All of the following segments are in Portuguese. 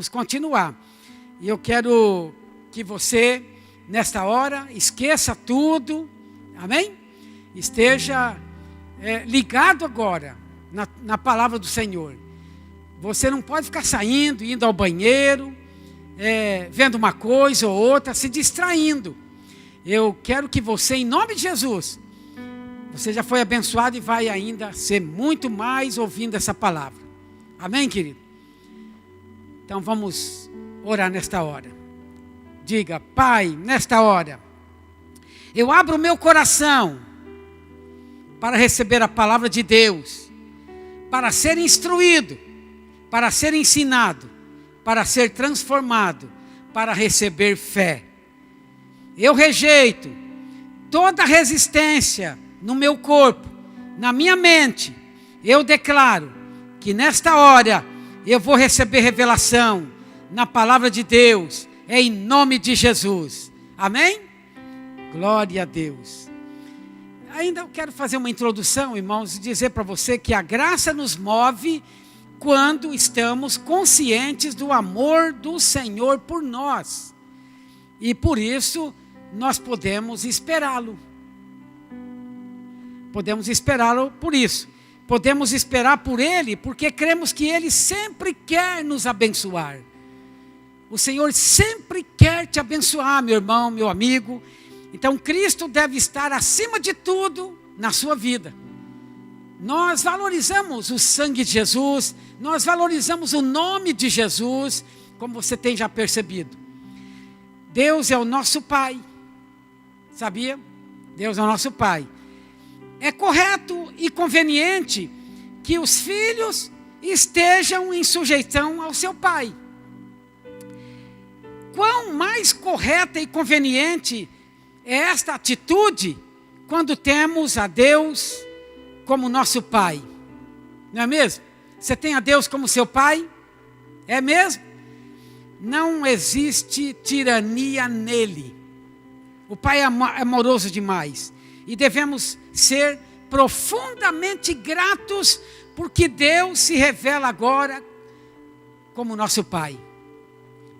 Vamos continuar. E eu quero que você, nesta hora, esqueça tudo, amém? Esteja ligado agora na palavra do Senhor. Você não pode ficar saindo, indo ao banheiro, vendo uma coisa ou outra, se distraindo. Eu quero que você, em nome de Jesus, você já foi abençoado e vai ainda ser muito mais ouvindo essa palavra. Amém, querido? Então vamos orar nesta hora. Diga: Pai, nesta hora, eu abro o meu coração para receber a palavra de Deus, para ser instruído, para ser ensinado, para ser transformado, para receber fé. Eu rejeito toda resistência no meu corpo, na minha mente. Eu declaro que nesta hora eu vou receber revelação na palavra de Deus, em nome de Jesus. Amém? Glória a Deus. Ainda eu quero fazer uma introdução, irmãos, e dizer para você que a graça nos move quando estamos conscientes do amor do Senhor por nós. E por isso nós podemos esperá-lo. Podemos esperá-lo por isso. Podemos esperar por Ele, porque cremos que Ele sempre quer nos abençoar. O Senhor sempre quer te abençoar, meu irmão, meu amigo. Então Cristo deve estar acima de tudo na sua vida. Nós valorizamos o sangue de Jesus, nós valorizamos o nome de Jesus, como você tem já percebido. Deus é o nosso Pai, sabia? Deus é o nosso Pai. É correto e conveniente que os filhos estejam em sujeição ao seu pai. Quão mais correta e conveniente é esta atitude quando temos a Deus como nosso Pai? Não é mesmo? Você tem a Deus como seu Pai? É mesmo? Não existe tirania nele. O Pai é amoroso demais. E devemos ser profundamente gratos porque Deus se revela agora como nosso Pai.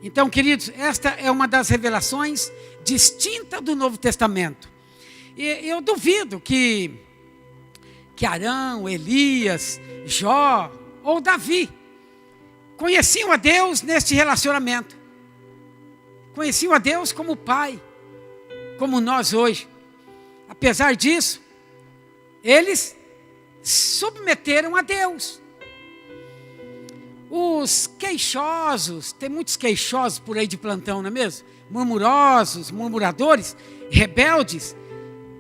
Então, queridos, esta é uma das revelações distintas do Novo Testamento. E eu duvido que Arão, Elias, Jó ou Davi conheciam a Deus neste relacionamento. Conheciam a Deus como Pai, como nós hoje. Apesar disso, eles submeteram a Deus. Os queixosos, tem muitos queixosos por aí de plantão, não é mesmo? Murmurosos, murmuradores, rebeldes,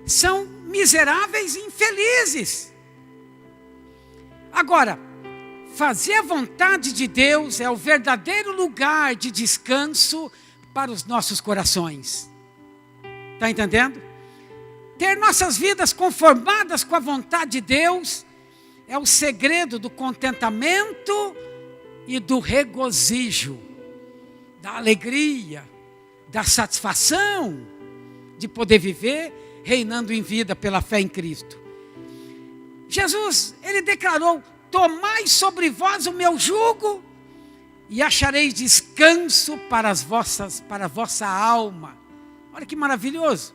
são miseráveis e infelizes. Agora, fazer a vontade de Deus é o verdadeiro lugar de descanso para os nossos corações. Está entendendo? Ter nossas vidas conformadas com a vontade de Deus é o segredo do contentamento e do regozijo, da alegria, da satisfação de poder viver reinando em vida pela fé em Cristo. Jesus, Ele declarou: tomai sobre vós o meu jugo e achareis descanso para a vossa alma. Olha que maravilhoso.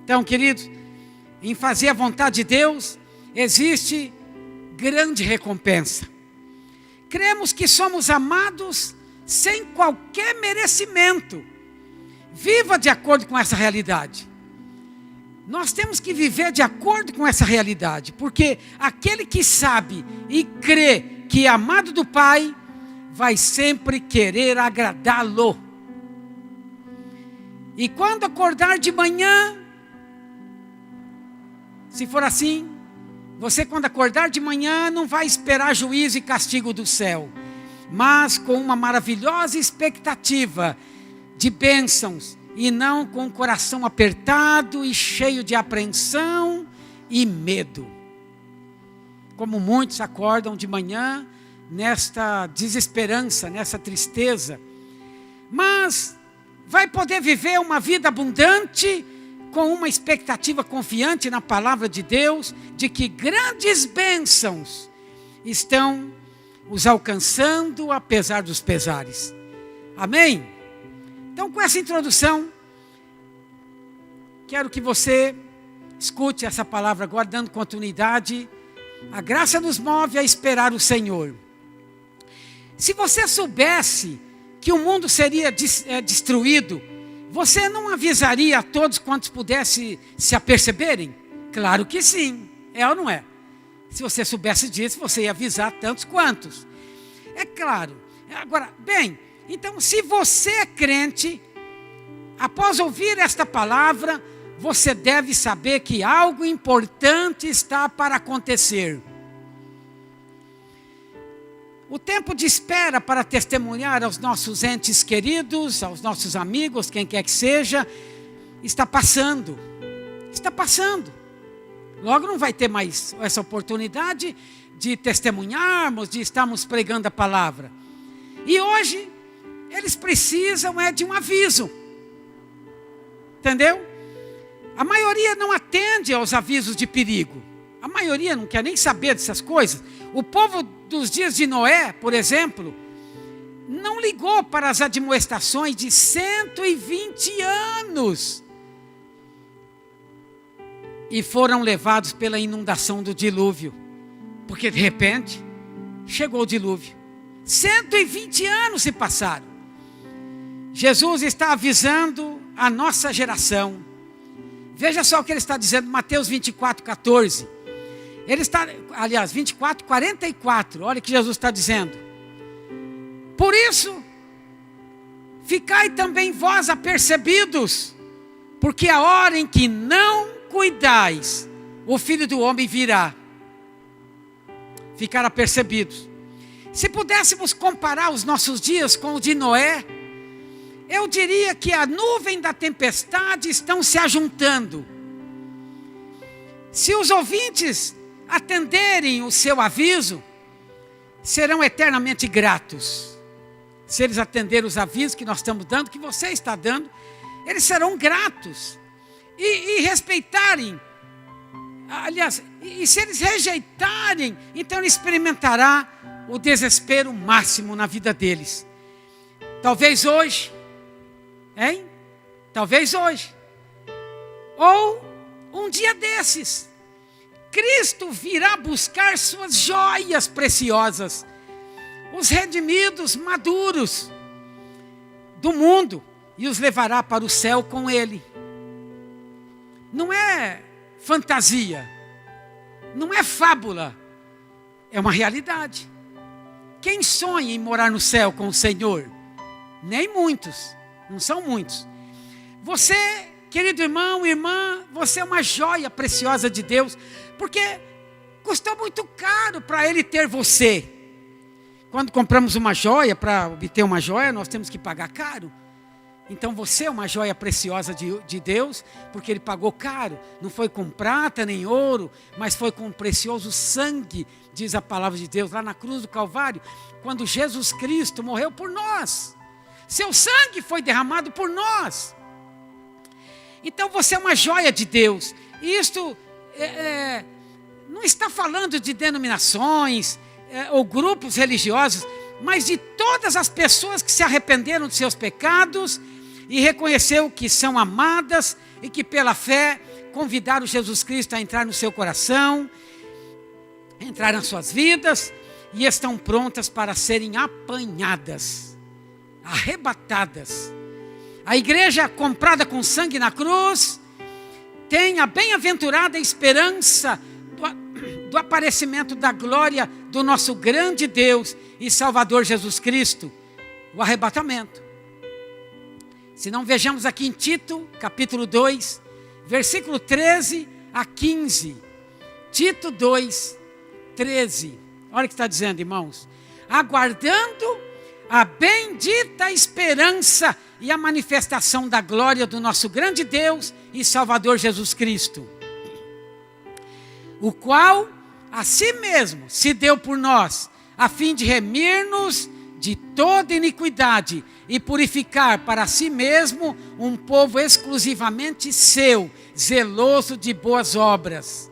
Então, queridos, em fazer a vontade de Deus, existe grande recompensa. Cremos que somos amados sem qualquer merecimento. Viva de acordo com essa realidade. Nós temos que viver de acordo com essa realidade, porque aquele que sabe e crê que é amado do Pai, vai sempre querer agradá-lo. E quando acordar de manhã, se for assim, você quando acordar de manhã não vai esperar juízo e castigo do céu, mas com uma maravilhosa expectativa de bênçãos, e não com o coração apertado e cheio de apreensão e medo. Como muitos acordam de manhã nesta desesperança, nessa tristeza, mas vai poder viver uma vida abundante com uma expectativa confiante na palavra de Deus, de que grandes bênçãos estão os alcançando apesar dos pesares. Amém? Então, com essa introdução, quero que você escute essa palavra agora, dando continuidade. A graça nos move a esperar o Senhor. Se você soubesse que o mundo seria destruído, você não avisaria a todos quantos pudessem se aperceberem? Claro que sim, é ou não é? Se você soubesse disso, você ia avisar tantos quantos. É claro. Agora, bem, então se você é crente, após ouvir esta palavra, você deve saber que algo importante está para acontecer. O tempo de espera para testemunhar aos nossos entes queridos, aos nossos amigos, quem quer que seja, está passando. Está passando. Logo não vai ter mais essa oportunidade de testemunharmos, de estarmos pregando a palavra. E hoje, eles precisam de um aviso. Entendeu? A maioria não atende aos avisos de perigo. A maioria não quer nem saber dessas coisas. O povo dos dias de Noé, por exemplo, não ligou para as admoestações de 120 anos. E foram levados pela inundação do dilúvio. Porque de repente, chegou o dilúvio. 120 anos se passaram. Jesus está avisando a nossa geração. Veja só o que ele está dizendo, Mateus 24, 14. Ele está, aliás, 24, 44. Olha o que Jesus está dizendo. Por isso, ficai também vós apercebidos, porque a hora em que não cuidais, o Filho do Homem virá. Ficar apercebidos. Se pudéssemos comparar os nossos dias com o de Noé, eu diria que a nuvem da tempestade estão se ajuntando. Se os ouvintes atenderem o seu aviso, serão eternamente gratos. Se eles atenderem os avisos que nós estamos dando, que você está dando, eles serão gratos. E respeitarem, aliás, e se eles rejeitarem, então ele experimentará o desespero máximo na vida deles. Talvez hoje, hein? Talvez hoje, ou um dia desses, Cristo virá buscar suas joias preciosas, os redimidos maduros do mundo, e os levará para o céu com Ele. Não é fantasia, não é fábula, é uma realidade. Quem sonha em morar no céu com o Senhor? Nem muitos, não são muitos. Você, querido irmão, irmã, você é uma joia preciosa de Deus, porque custou muito caro para Ele ter você. Quando compramos uma joia, para obter uma joia, nós temos que pagar caro. Então você é uma joia preciosa de Deus, porque Ele pagou caro. Não foi com prata nem ouro, mas foi com precioso sangue, diz a palavra de Deus, lá na cruz do Calvário, quando Jesus Cristo morreu por nós. Seu sangue foi derramado por nós. Então você é uma joia de Deus. E isto não está falando de denominações ou grupos religiosos, mas de todas as pessoas que se arrependeram de seus pecados e reconheceu que são amadas e que pela fé convidaram Jesus Cristo a entrar no seu coração, entrar nas suas vidas e estão prontas para serem apanhadas, arrebatadas. A igreja comprada com sangue na cruz tem a bem-aventurada esperança do aparecimento da glória do nosso grande Deus e Salvador Jesus Cristo, o arrebatamento. Se não, vejamos aqui em Tito, capítulo 2, versículo 13 a 15. Tito 2, 13. Olha o que está dizendo, irmãos. Aguardando a bendita esperança e a manifestação da glória do nosso grande Deus e Salvador Jesus Cristo, o qual a si mesmo se deu por nós, a fim de remir-nos de toda iniquidade e purificar para si mesmo um povo exclusivamente seu, zeloso de boas obras.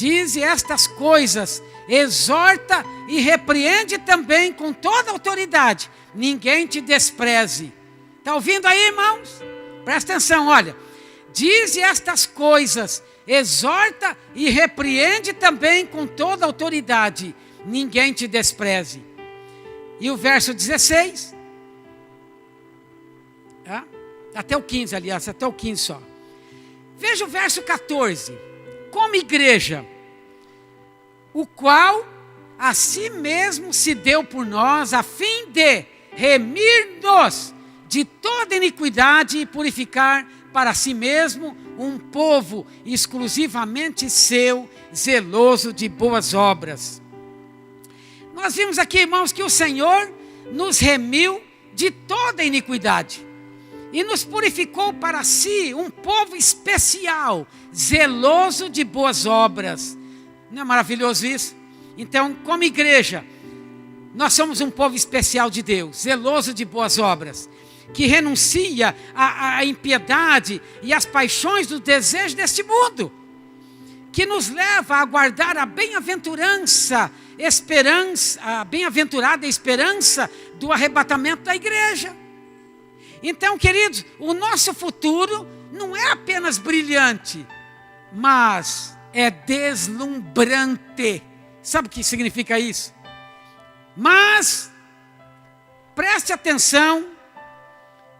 dize estas coisas, exorta e repreende também com toda autoridade. Ninguém te despreze. Está ouvindo aí, irmãos? Presta atenção, olha. Dize estas coisas, exorta e repreende também com toda autoridade. Ninguém te despreze. E o verso 16. Até o 15, aliás, até o 15 só. Veja o verso 14. Como igreja, o qual a si mesmo se deu por nós, a fim de remir-nos de toda iniquidade e purificar para si mesmo um povo exclusivamente seu, zeloso de boas obras. Nós vimos aqui, irmãos, que o Senhor nos remiu de toda iniquidade e nos purificou para si um povo especial, zeloso de boas obras. Não é maravilhoso isso? Então, como igreja, nós somos um povo especial de Deus, zeloso de boas obras, que renuncia à impiedade e às paixões do desejo deste mundo, que nos leva a guardar a bem-aventurança, a bem-aventurada esperança do arrebatamento da igreja. Então, queridos, o nosso futuro não é apenas brilhante, mas é deslumbrante. Sabe o que significa isso? Mas, preste atenção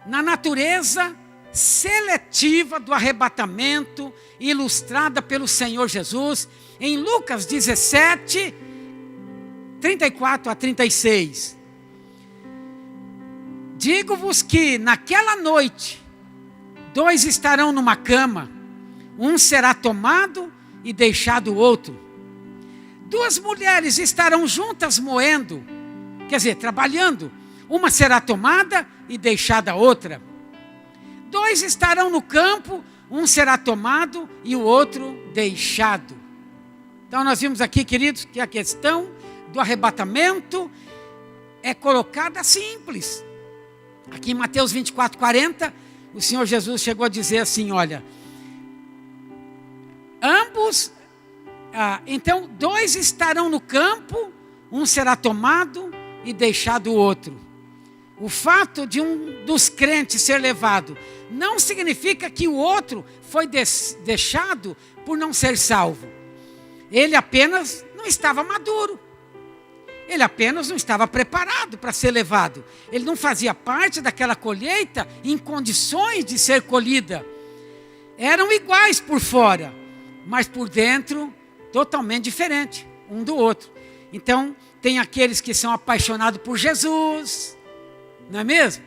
na natureza seletiva do arrebatamento, ilustrada pelo Senhor Jesus, em Lucas 17, 34 a 36. Digo-vos que naquela noite, 2 estarão numa cama, um será tomado e deixado o outro. 2 mulheres estarão juntas moendo, quer dizer, trabalhando, uma será tomada e deixada a outra. 2 estarão no campo, um será tomado e o outro deixado. Então nós vimos aqui, queridos, que a questão do arrebatamento é colocada simples. Aqui em Mateus 24, 40, o Senhor Jesus chegou a dizer assim, olha, então 2 estarão no campo, um será tomado e deixado o outro. O fato de um dos crentes ser levado não significa que o outro foi deixado por não ser salvo. Ele apenas não estava maduro. Ele apenas não estava preparado para ser levado. Ele não fazia parte daquela colheita em condições de ser colhida. Eram iguais por fora, mas por dentro totalmente diferente um do outro. Então, tem aqueles que são apaixonados por Jesus, não é mesmo?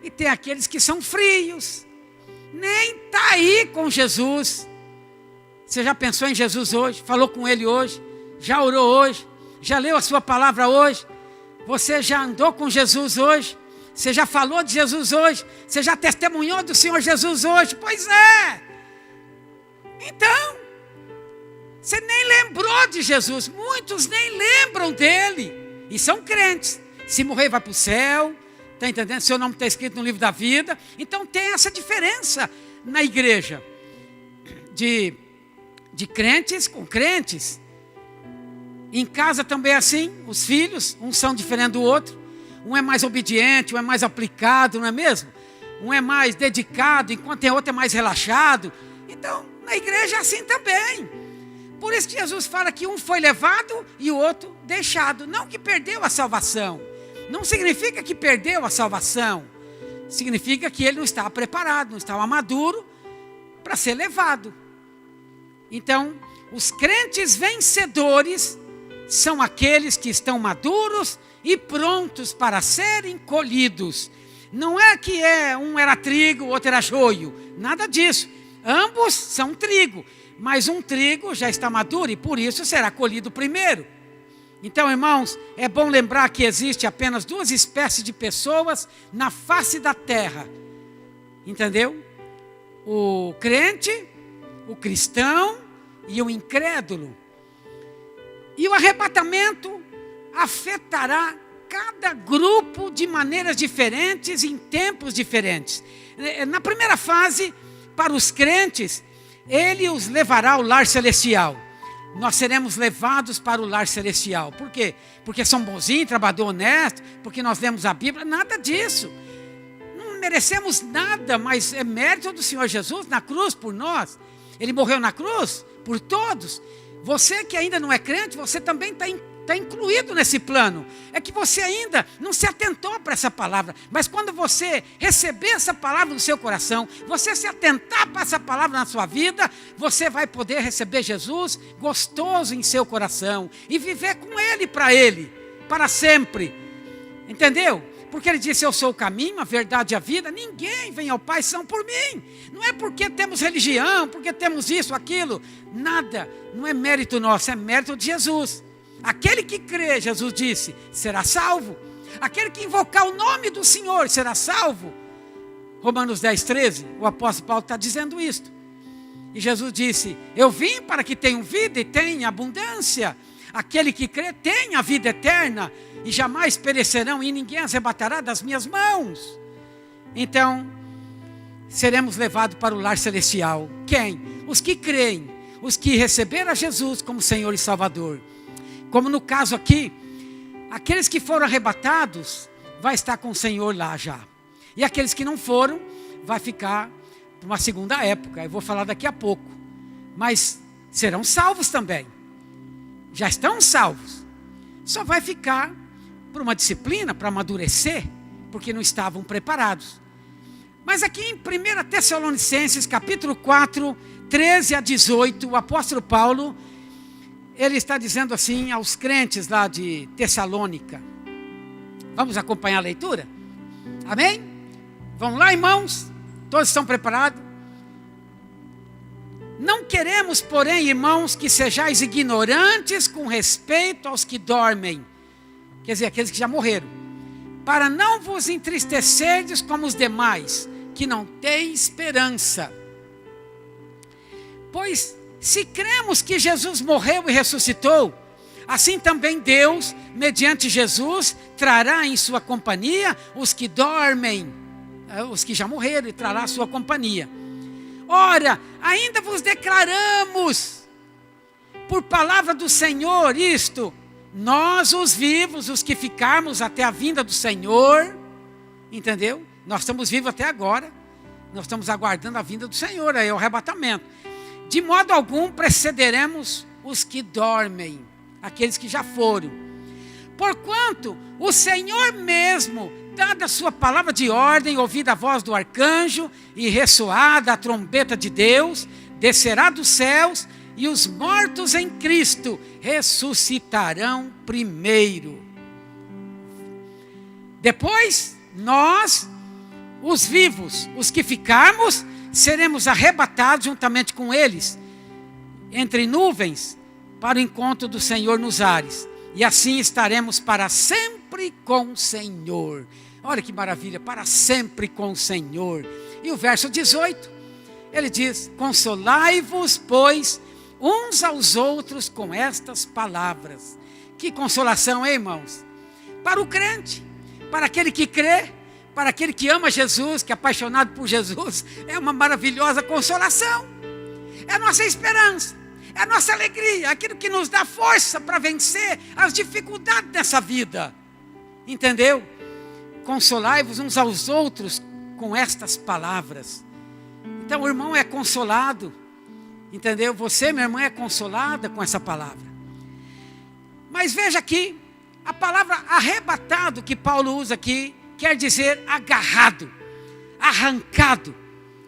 E tem aqueles que são frios, nem está aí com Jesus. Você já pensou em Jesus hoje? Falou com Ele hoje? Já orou hoje? Já leu a sua palavra hoje? Você já andou com Jesus hoje? Você já falou de Jesus hoje? Você já testemunhou do Senhor Jesus hoje? Pois é! Então, você nem lembrou de Jesus. Muitos nem lembram dele. E são crentes. Se morrer vai para o céu. Está entendendo? Seu nome está escrito no livro da vida. Então tem essa diferença na igreja. De crentes com crentes. Em casa também é assim. Os filhos, uns são diferentes do outro. Um é mais obediente, um é mais aplicado, não é mesmo? Um é mais dedicado, enquanto o outro é mais relaxado. Então, na igreja é assim também. Por isso que Jesus fala que um foi levado e o outro deixado. Não que perdeu a salvação. Não significa que perdeu a salvação. Significa que ele não estava preparado, não estava maduro para ser levado. Então, os crentes vencedores são aqueles que estão maduros e prontos para serem colhidos. Não é que um era trigo, o outro era joio. Nada disso. Ambos são trigo. Mas um trigo já está maduro e por isso será colhido primeiro. Então, irmãos, é bom lembrar que existe apenas 2 espécies de pessoas na face da terra. Entendeu? O crente, o cristão e o incrédulo. E o arrebatamento afetará cada grupo de maneiras diferentes, em tempos diferentes. Na primeira fase, para os crentes, ele os levará ao lar celestial. nós seremos levados para o lar celestial. Por quê? Porque somos bonzinhos, trabalhador honesto, porque nós lemos a Bíblia, nada disso. Não merecemos nada, mas é mérito do Senhor Jesus na cruz por nós. Ele morreu na cruz por todos. Você que ainda não é crente, você também está incluído nesse plano. É que você ainda não se atentou para essa palavra. Mas quando você receber essa palavra no seu coração, você se atentar para essa palavra na sua vida, você vai poder receber Jesus gostoso em seu coração e viver com Ele, para sempre. Entendeu? Porque Ele disse, eu sou o caminho, a verdade e a vida. Ninguém vem ao Pai senão por mim. Não é porque temos religião, porque temos isso, aquilo. Nada. Não é mérito nosso, é mérito de Jesus. Aquele que crê, Jesus disse, será salvo. Aquele que invocar o nome do Senhor será salvo. Romanos 10, 13, o apóstolo Paulo está dizendo isto. E Jesus disse, eu vim para que tenham vida e tenham abundância. Aquele que crê tem a vida eterna e jamais perecerão e ninguém as arrebatará das minhas mãos. Então, seremos levados para o lar celestial. Quem? Os que creem, os que receberam a Jesus como Senhor e Salvador. Como no caso aqui, aqueles que foram arrebatados, vai estar com o Senhor lá já. E aqueles que não foram, vai ficar para uma segunda época. Eu vou falar daqui a pouco. Mas serão salvos também. Já estão salvos. Só vai ficar por uma disciplina, para amadurecer, porque não estavam preparados. Mas aqui em 1 Tessalonicenses, capítulo 4, 13 a 18, o apóstolo Paulo, ele está dizendo assim aos crentes lá de Tessalônica. Vamos acompanhar a leitura? Amém? Vamos lá, irmãos? Todos estão preparados? Não queremos, porém, irmãos, que sejais ignorantes com respeito aos que dormem. Quer dizer, aqueles que já morreram. Para não vos entristecerdes como os demais, que não têm esperança. Pois, se cremos que Jesus morreu e ressuscitou, assim também Deus, mediante Jesus, trará em sua companhia os que dormem, os que já morreram, e trará a sua companhia. Ora, ainda vos declaramos, por palavra do Senhor, isto, nós os vivos, os que ficarmos até a vinda do Senhor, entendeu? Nós estamos vivos até agora, nós estamos aguardando a vinda do Senhor, aí é o arrebatamento. De modo algum precederemos os que dormem, aqueles que já foram. Porquanto o Senhor mesmo, dada a sua palavra de ordem, ouvida a voz do arcanjo e ressoada a trombeta de Deus, descerá dos céus e os mortos em Cristo ressuscitarão primeiro. Depois, nós, os vivos, os que ficarmos, seremos arrebatados juntamente com eles, entre nuvens, para o encontro do Senhor nos ares. E assim estaremos para sempre com o Senhor. Olha que maravilha, para sempre com o Senhor. E o verso 18, ele diz, consolai-vos, pois, uns aos outros com estas palavras. Que consolação, hein, irmãos? Para o crente, para aquele que crê, para aquele que ama Jesus, que é apaixonado por Jesus, é uma maravilhosa consolação. É a nossa esperança, é a nossa alegria, aquilo que nos dá força para vencer as dificuldades dessa vida. Entendeu? Consolai-vos uns aos outros com estas palavras. Então o irmão é consolado, entendeu? Você, minha irmã, é consolada com essa palavra. Mas veja aqui, a palavra arrebatado que Paulo usa aqui, quer dizer agarrado, arrancado,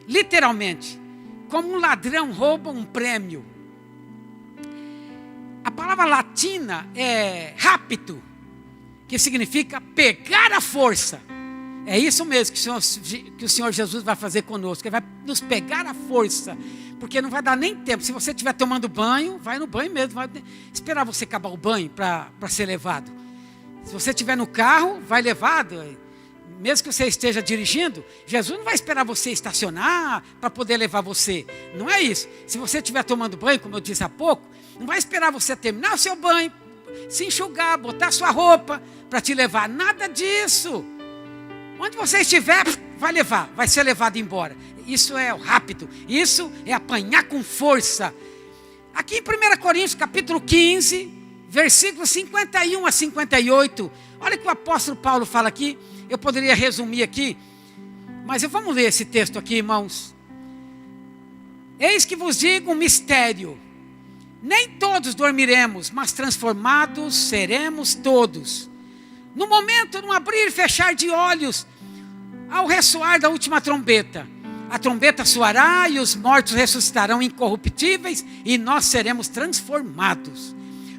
literalmente, como um ladrão rouba um prêmio. A palavra latina é rapto, que significa pegar a força. É isso mesmo que o Senhor Jesus vai fazer conosco. Ele vai nos pegar a força, porque não vai dar nem tempo. Se você estiver tomando banho, vai no banho mesmo. Vai esperar você acabar o banho para ser levado. Se você estiver no carro, vai levado. Mesmo que você esteja dirigindo, Jesus não vai esperar você estacionar para poder levar você. Não é isso. Se você estiver tomando banho, como eu disse há pouco, não vai esperar você terminar o seu banho, se enxugar, botar sua roupa para te levar. Nada disso. Onde você estiver, vai levar, vai ser levado embora. Isso é o rápido. Isso é apanhar com força. Aqui em 1 Coríntios capítulo 15, versículos 51 a 58, olha o que o apóstolo Paulo fala aqui. Eu poderia resumir aqui, mas vamos ler esse texto aqui, irmãos. Eis que vos digo um mistério: nem todos dormiremos, mas transformados seremos todos. No momento, num abrir e fechar de olhos, ao ressoar da última trombeta. A trombeta soará e os mortos ressuscitarão incorruptíveis e nós seremos transformados.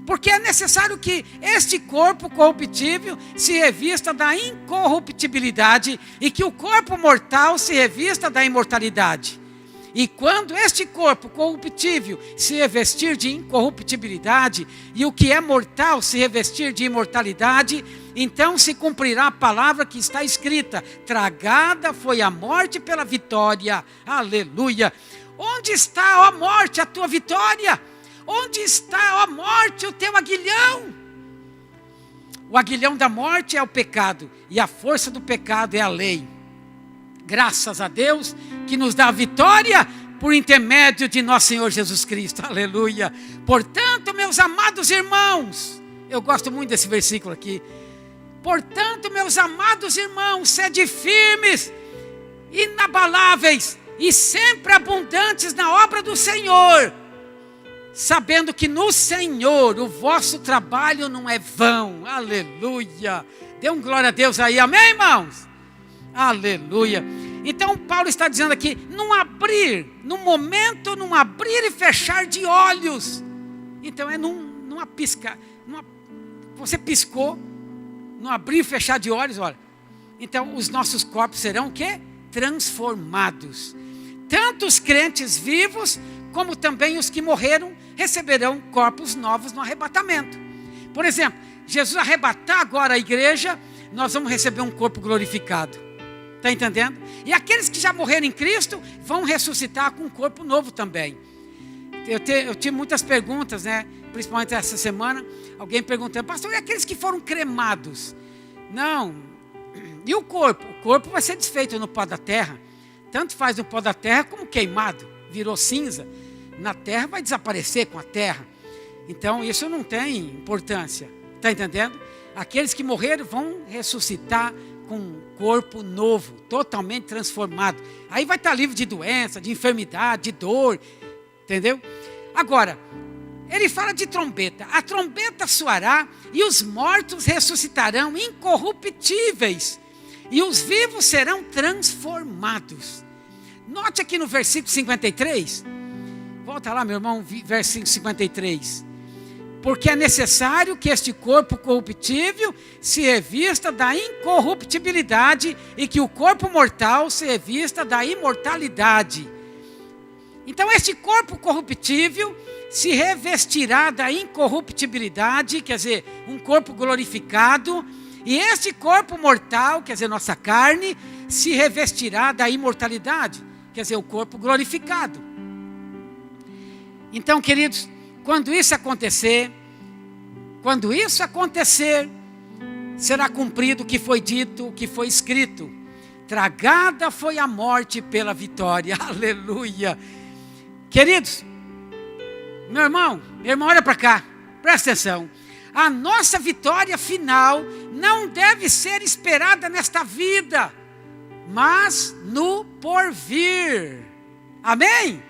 Porque é necessário que este corpo corruptível se revista da incorruptibilidade e que o corpo mortal se revista da imortalidade. E quando este corpo corruptível se revestir de incorruptibilidade e o que é mortal se revestir de imortalidade, então se cumprirá a palavra que está escrita: tragada foi a morte pela vitória. Aleluia! Onde está, ó morte, a tua vitória? Onde está, ó morte, o teu aguilhão? O aguilhão da morte é o pecado e a força do pecado é a lei. Graças a Deus que nos dá a vitória por intermédio de nosso Senhor Jesus Cristo. Aleluia. Portanto, meus amados irmãos, eu gosto muito desse versículo aqui. Portanto, meus amados irmãos, sede firmes, inabaláveis e sempre abundantes na obra do Senhor, sabendo que no Senhor o vosso trabalho não é vão. Aleluia. Dê um glória a Deus aí, amém, irmãos? Aleluia. Então Paulo está dizendo aqui, num abrir, num momento, num abrir e fechar de olhos. Então é numa pisca, você piscou, num abrir e fechar de olhos, olha. Então os nossos corpos serão o quê? Transformados. Tanto os crentes vivos, como também os que morreram, receberão corpos novos no arrebatamento. Por exemplo, Jesus arrebatar agora a igreja, nós vamos receber um corpo glorificado. Está entendendo? E aqueles que já morreram em Cristo vão ressuscitar com um corpo novo também. Eu tive muitas perguntas, né? Principalmente essa semana, alguém perguntando: pastor, e aqueles que foram cremados? Não. E o corpo? O corpo vai ser desfeito no pó da terra. Tanto faz no pó da terra como queimado. Virou cinza. Na terra vai desaparecer com a terra. Então isso não tem importância. Está entendendo? Aqueles que morreram vão ressuscitar com um corpo novo, totalmente transformado. Aí vai estar livre de doença, de enfermidade, de dor. Entendeu? Agora, ele fala de trombeta. A trombeta soará e os mortos ressuscitarão incorruptíveis. E os vivos serão transformados. Note aqui no versículo 53. Volta lá, meu irmão, versículo 53. Porque é necessário que este corpo corruptível se revista da incorruptibilidade e que o corpo mortal se revista da imortalidade. Então este corpo corruptível se revestirá da incorruptibilidade, quer dizer, um corpo glorificado, e este corpo mortal, quer dizer, nossa carne, se revestirá da imortalidade, quer dizer, o corpo glorificado. Então, queridos, quando isso acontecer, será cumprido o que foi dito, o que foi escrito: tragada foi a morte pela vitória. Aleluia. Queridos, meu irmão, olha para cá, presta atenção. A nossa vitória final não deve ser esperada nesta vida, mas no porvir. Amém?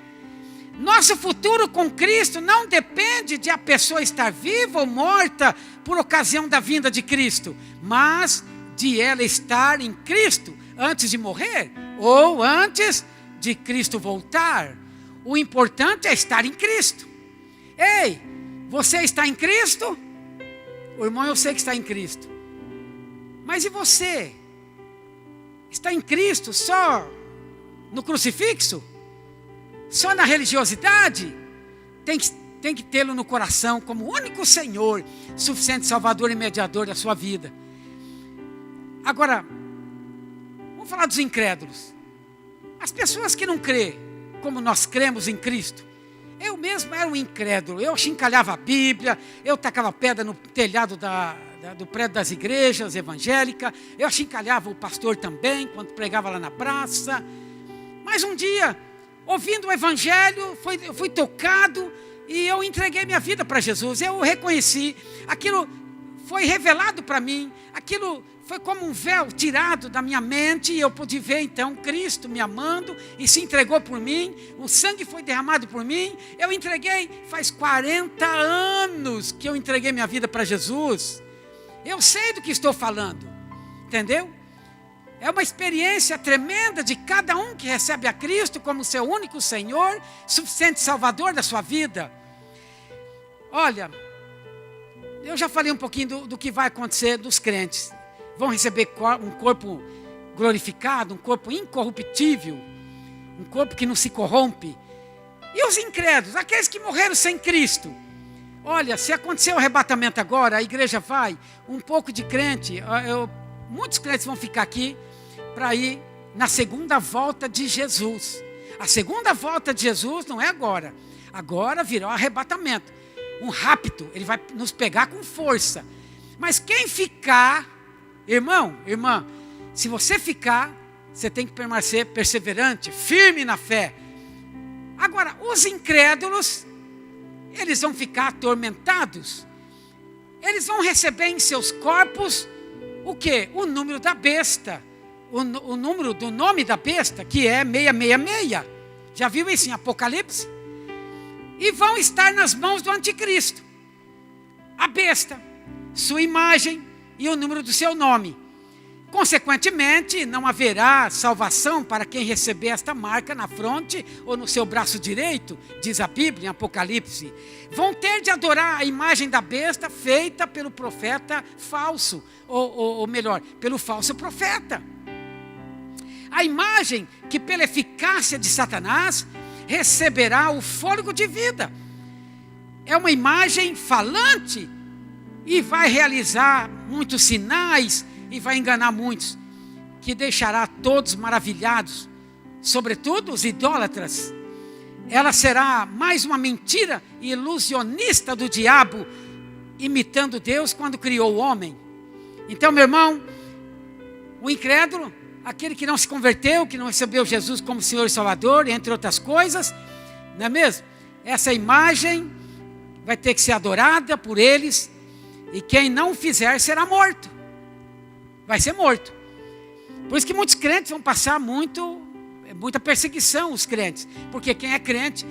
Nosso futuro com Cristo não depende de a pessoa estar viva ou morta por ocasião da vinda de Cristo, mas de ela estar em Cristo antes de morrer ou antes de Cristo voltar. O importante é estar em Cristo. Ei, você está em Cristo? O irmão, eu sei que está em Cristo. Mas e você? Está em Cristo só no crucifixo? Só na religiosidade? Tem que tê-lo no coração como único Senhor, suficiente Salvador e mediador da sua vida. Agora, vamos falar dos incrédulos. As pessoas que não crêem, como nós cremos em Cristo. Eu mesmo era um incrédulo. Eu chincalhava a Bíblia, eu tacava pedra no telhado do prédio das igrejas evangélicas. Eu chincalhava o pastor também, quando pregava lá na praça. Mas um dia, ouvindo o evangelho, eu fui tocado E eu entreguei minha vida para Jesus. Eu reconheci. Aquilo foi revelado para mim. Aquilo foi como um véu tirado da minha mente. E eu pude ver então Cristo me amando e se entregou por mim. O sangue foi derramado por mim. Eu entreguei. Faz 40 anos que eu entreguei minha vida para Jesus. Eu sei do que estou falando. Entendeu? É uma experiência tremenda de cada um que recebe a Cristo como seu único Senhor, suficiente Salvador da sua vida. Olha, eu já falei um pouquinho do que vai acontecer dos crentes. Vão receber um corpo glorificado, um corpo incorruptível, um corpo que não se corrompe. E os incrédulos, aqueles que morreram sem Cristo. Olha, se acontecer o arrebatamento agora, a igreja vai, um pouco de crente, muitos crentes vão ficar aqui para ir na segunda volta de Jesus. A segunda volta de Jesus não é agora. Agora virá o arrebatamento. Um rapto, ele vai nos pegar com força. Mas quem ficar, irmão, irmã, se você ficar, você tem que permanecer perseverante, firme na fé. Agora, os incrédulos, eles vão ficar atormentados. Eles vão receber em seus corpos o quê? O número da besta. O número do nome da besta, que é 666. Já viu isso em Apocalipse? E vão estar nas mãos do anticristo. A besta, sua imagem e o número do seu nome. Consequentemente, não haverá salvação para quem receber esta marca na fronte ou no seu braço direito, diz a Bíblia em Apocalipse. Vão ter de adorar a imagem da besta feita pelo profeta falso, ou melhor, pelo falso profeta. A imagem que pela eficácia de Satanás receberá o fôlego de vida. É uma imagem falante e vai realizar muitos sinais e vai enganar muitos, que deixará todos maravilhados, sobretudo os idólatras. Ela será mais uma mentira ilusionista do diabo, imitando Deus quando criou o homem. Então, meu irmão, o incrédulo, aquele que não se converteu, que não recebeu Jesus como Senhor e Salvador, entre outras coisas, não é mesmo? Essa imagem vai ter que ser adorada por eles, e quem não fizer será morto. Vai ser morto. Por isso que muitos crentes vão passar muita perseguição, os crentes. Porque quem é crente,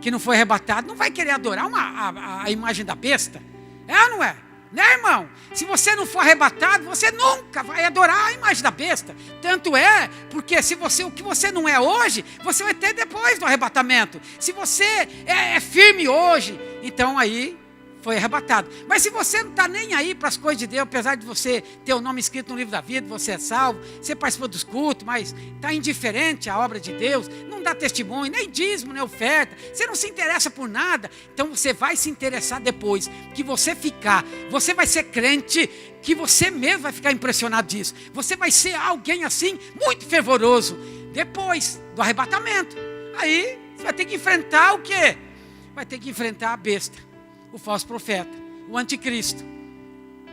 que não foi arrebatado, não vai querer adorar a imagem da besta. É ou não é? Né, irmão? Se você não for arrebatado, você nunca vai adorar a imagem da besta. Tanto é, porque o que você não é hoje, você vai ter depois do arrebatamento. Se você é firme hoje, então aí foi arrebatado. Mas se você não está nem aí para as coisas de Deus, apesar de você ter o nome escrito no livro da vida, você é salvo, você participou dos cultos, mas está indiferente à obra de Deus, não dá testemunho, nem dízimo, nem oferta, você não se interessa por nada, então você vai se interessar depois, que você ficar, você vai ser crente, que você mesmo vai ficar impressionado disso, você vai ser alguém assim, muito fervoroso, depois do arrebatamento. Aí você vai ter que enfrentar o quê? Vai ter que enfrentar a besta, o falso profeta, o anticristo.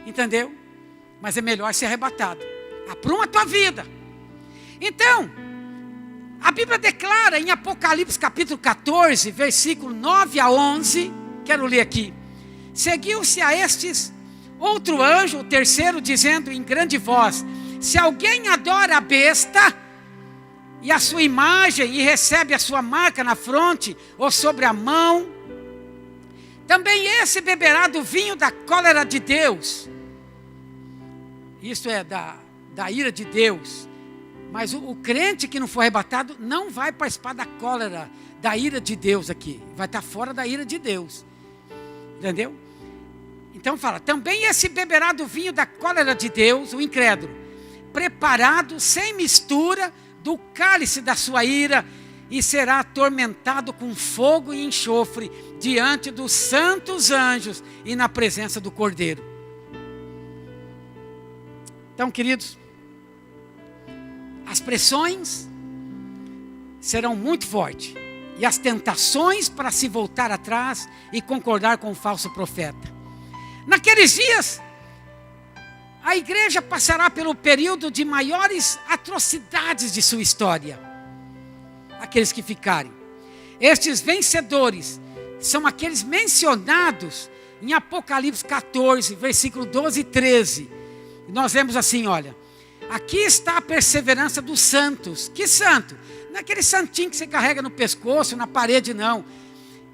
Entendeu? Mas é melhor ser arrebatado. Apruma a tua vida. Então, a Bíblia declara em Apocalipse capítulo 14, versículo 9 a 11, quero ler aqui. Seguiu-se a estes outro anjo, o terceiro, dizendo em grande voz: se alguém adora a besta e a sua imagem e recebe a sua marca na fronte ou sobre a mão, também esse beberá do vinho da cólera de Deus. Isto é, da ira de Deus. Mas o crente que não for arrebatado não vai participar da cólera, da ira de Deus aqui. Vai estar fora da ira de Deus. Entendeu? Então fala, também esse beberá do vinho da cólera de Deus, o incrédulo, preparado sem mistura do cálice da sua ira, e será atormentado com fogo e enxofre diante dos santos anjos e na presença do Cordeiro. Então, queridos, as pressões serão muito fortes e as tentações para se voltar atrás e concordar com o falso profeta. Naqueles dias, a igreja passará pelo período de maiores atrocidades de sua história. Aqueles que ficarem. Estes vencedores são aqueles mencionados em Apocalipse 14, versículo 12 e 13. Nós lemos assim, olha: aqui está a perseverança dos santos. Que santo? Não é aquele santinho que você carrega no pescoço, na parede, não.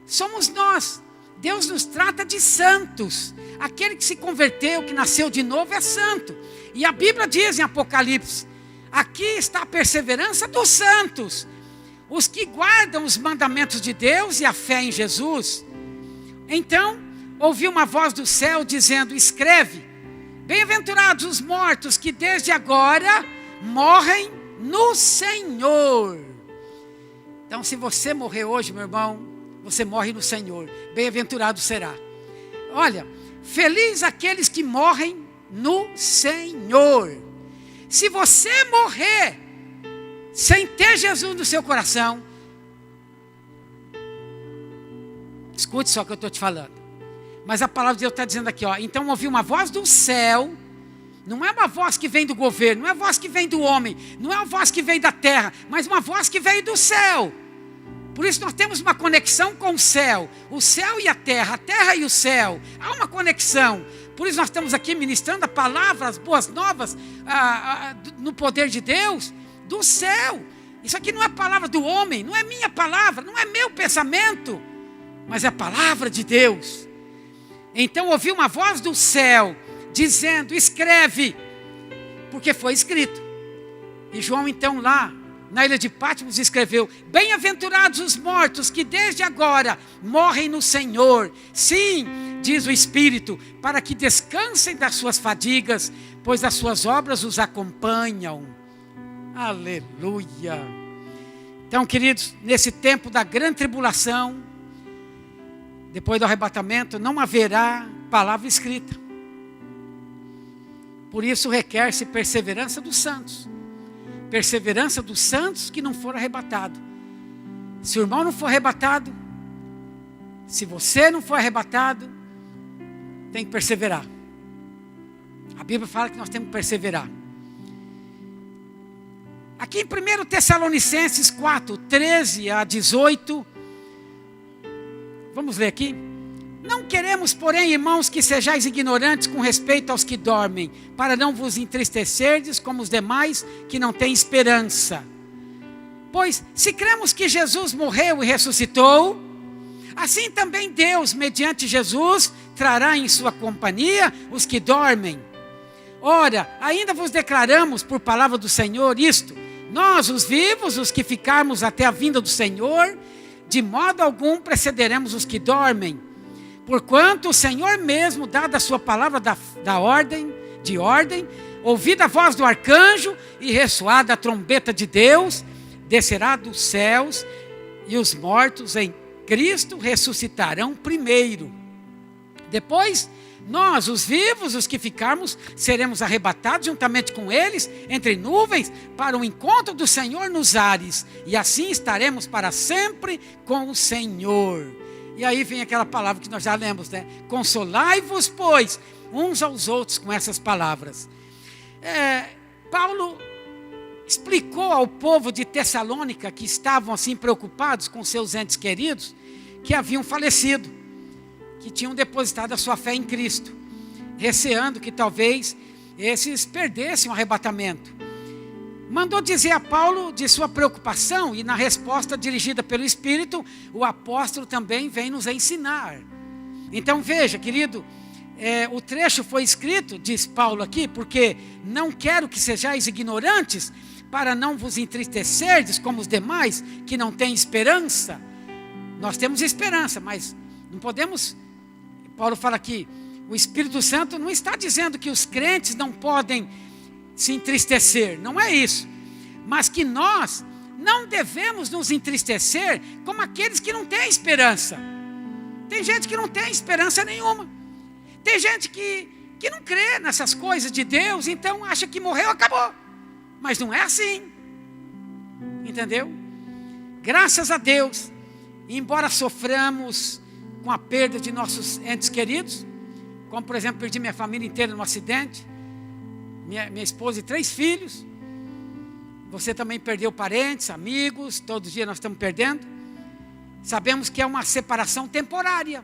Somos nós. Deus nos trata de santos. Aquele que se converteu, que nasceu de novo, é santo. E a Bíblia diz em Apocalipse: aqui está a perseverança dos santos, os que guardam os mandamentos de Deus e a fé em Jesus. Então, ouvi uma voz do céu dizendo: escreve, bem-aventurados os mortos que desde agora morrem no Senhor. Então, se você morrer hoje, meu irmão, você morre no Senhor. Bem-aventurado será. Olha, feliz aqueles que morrem no Senhor. Se você morrer sem ter Jesus no seu coração, escute só o que eu estou te falando. Mas a palavra de Deus está dizendo aqui, ó: então ouvi uma voz do céu. Não é uma voz que vem do governo, não é uma voz que vem do homem, não é uma voz que vem da terra, mas uma voz que veio do céu. Por isso nós temos uma conexão com o céu e a terra e o céu. Há uma conexão. Por isso nós estamos aqui ministrando a palavra, as boas novas, no poder de Deus, do céu. Isso aqui não é palavra do homem, não é minha palavra, não é meu pensamento, mas é a palavra de Deus. Então ouvi uma voz do céu dizendo: escreve, porque foi escrito. E João então lá na ilha de Patmos escreveu: bem-aventurados os mortos que desde agora morrem no Senhor. Sim, diz o Espírito, para que descansem das suas fadigas, pois as suas obras os acompanham. Aleluia. Então, queridos, nesse tempo da grande tribulação, depois do arrebatamento, não haverá palavra escrita. Por isso requer-se perseverança dos santos. Perseverança dos santos que não foram arrebatados. Se o irmão não for arrebatado, se você não for arrebatado, tem que perseverar. A Bíblia fala que nós temos que perseverar. Aqui em 1 Tessalonicenses 4, 13 a 18, vamos ler aqui. Não queremos, porém, irmãos, que sejais ignorantes com respeito aos que dormem, para não vos entristecerdes como os demais que não têm esperança. Pois, se cremos que Jesus morreu e ressuscitou, assim também Deus, mediante Jesus, trará em sua companhia os que dormem. Ora, ainda vos declaramos por palavra do Senhor isto: nós, os vivos, os que ficarmos até a vinda do Senhor, de modo algum precederemos os que dormem. Porquanto o Senhor mesmo, dada a sua palavra de ordem, ouvida a voz do arcanjo e ressoada a trombeta de Deus, descerá dos céus, e os mortos em Cristo ressuscitarão primeiro. Depois, nós, os vivos, os que ficarmos, seremos arrebatados juntamente com eles, entre nuvens, para o encontro do Senhor nos ares, e assim estaremos para sempre com o Senhor. E aí vem aquela palavra que nós já lemos, né? Consolai-vos, pois, uns aos outros com essas palavras. Paulo explicou ao povo de Tessalônica, que estavam assim preocupados com seus entes queridos, que haviam falecido, que tinham depositado a sua fé em Cristo, receando que talvez esses perdessem o arrebatamento. Mandou dizer a Paulo de sua preocupação, e na resposta dirigida pelo Espírito, o apóstolo também vem nos ensinar. Então veja, querido, o trecho foi escrito, diz Paulo aqui, porque não quero que sejais ignorantes, para não vos entristecerdes como os demais que não têm esperança. Nós temos esperança, mas não podemos. Paulo fala aqui, o Espírito Santo não está dizendo que os crentes não podem se entristecer, não é isso, mas que nós não devemos nos entristecer como aqueles que não têm esperança. Tem gente que não tem esperança nenhuma, tem gente que não crê nessas coisas de Deus, então acha que morreu, acabou, mas não é assim, entendeu? Graças a Deus, embora soframos com a perda de nossos entes queridos, como por exemplo perdi minha família inteira num acidente, minha esposa e 3 filhos. Você também perdeu parentes, amigos, todos os dias nós estamos perdendo. sabemos que é uma separação temporária.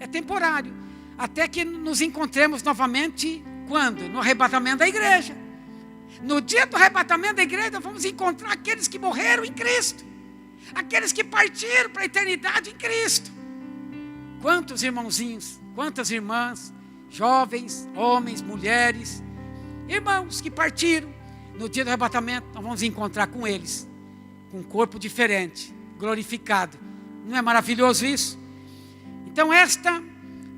É temporário. Até que nos encontremos novamente, quando? No arrebatamento da igreja. No dia do arrebatamento da igreja, vamos encontrar aqueles que morreram em Cristo. Aqueles que partiram para a eternidade em Cristo. Quantos irmãozinhos, quantas irmãs, jovens, homens, mulheres, irmãos que partiram. No dia do arrebatamento, nós vamos encontrar com eles, com um corpo diferente, glorificado. Não é maravilhoso isso? Então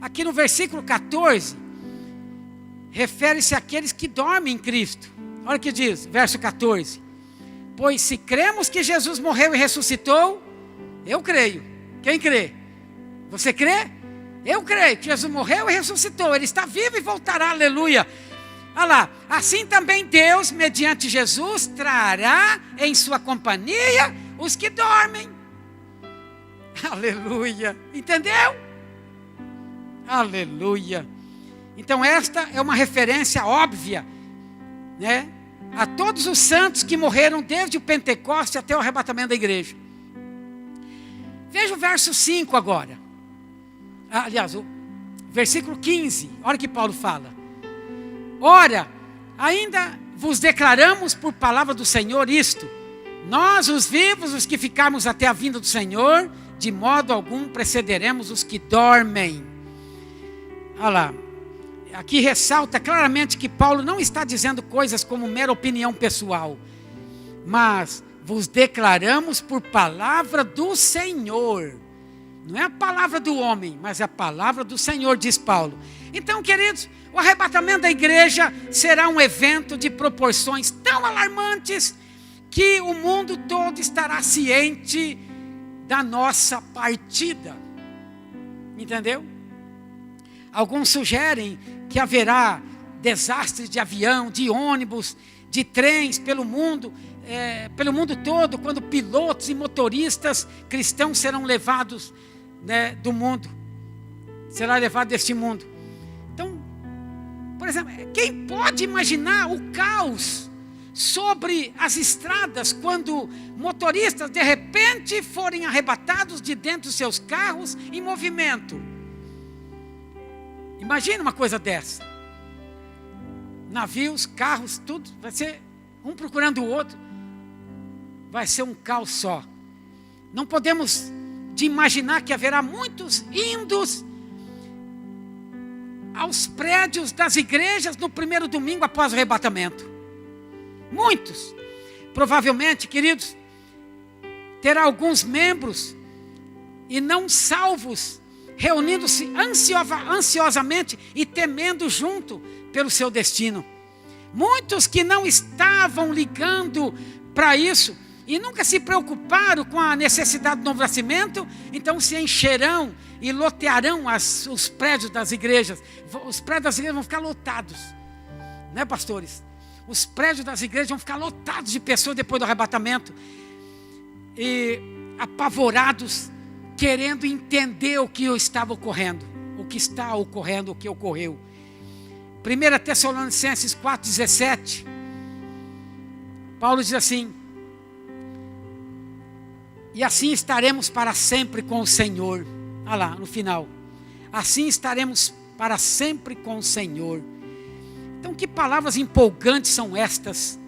aqui no versículo 14, refere-se àqueles que dormem em Cristo. Olha o que diz, verso 14. Pois se cremos que Jesus morreu e ressuscitou, eu creio. Quem crê? Você crê? Eu creio que Jesus morreu e ressuscitou. Ele está vivo e voltará, aleluia. Olha lá, assim também Deus, mediante Jesus, trará em sua companhia os que dormem. Aleluia. Entendeu? Aleluia. Então esta é uma referência óbvia, né, a todos os santos que morreram desde o Pentecoste até o arrebatamento da igreja. Veja o verso 5 agora. Aliás, o versículo 15. Olha o que Paulo fala. Ora, ainda vos declaramos por palavra do Senhor isto: nós, os vivos, os que ficarmos até a vinda do Senhor, de modo algum precederemos os que dormem. Olha lá. Aqui ressalta claramente que Paulo não está dizendo coisas como mera opinião pessoal, mas vos declaramos por palavra do Senhor. Não é a palavra do homem, mas é a palavra do Senhor, diz Paulo. Então, queridos, o arrebatamento da igreja será um evento de proporções tão alarmantes que o mundo todo estará ciente da nossa partida. Entendeu? Alguns sugerem que haverá desastres de avião, de ônibus, de trens pelo mundo todo, quando pilotos e motoristas cristãos serão levados, né, do mundo. Será levado deste mundo. Então, por exemplo, quem pode imaginar o caos sobre as estradas quando motoristas de repente forem arrebatados de dentro dos seus carros em movimento? Imagina uma coisa dessa. Navios, carros, tudo, vai ser um procurando o outro. Vai ser um caos só. Não podemos de imaginar que haverá muitos indo aos prédios das igrejas no primeiro domingo após o arrebatamento. Muitos. Provavelmente, queridos, terá alguns membros e não salvos reunindo-se ansiosamente e temendo junto pelo seu destino. Muitos que não estavam ligando para isso e nunca se preocuparam com a necessidade do novo nascimento, então se encherão e lotearão os prédios das igrejas. Os prédios das igrejas vão ficar lotados, né, pastores? Os prédios das igrejas vão ficar lotados de pessoas depois do arrebatamento, e apavorados, querendo entender o que estava ocorrendo, o que está ocorrendo, o que ocorreu. 1 Tessalonicenses 4,17, Paulo diz assim: e assim estaremos para sempre com o Senhor. Olha lá, no final. Assim estaremos para sempre com o Senhor. Então, que palavras empolgantes são estas,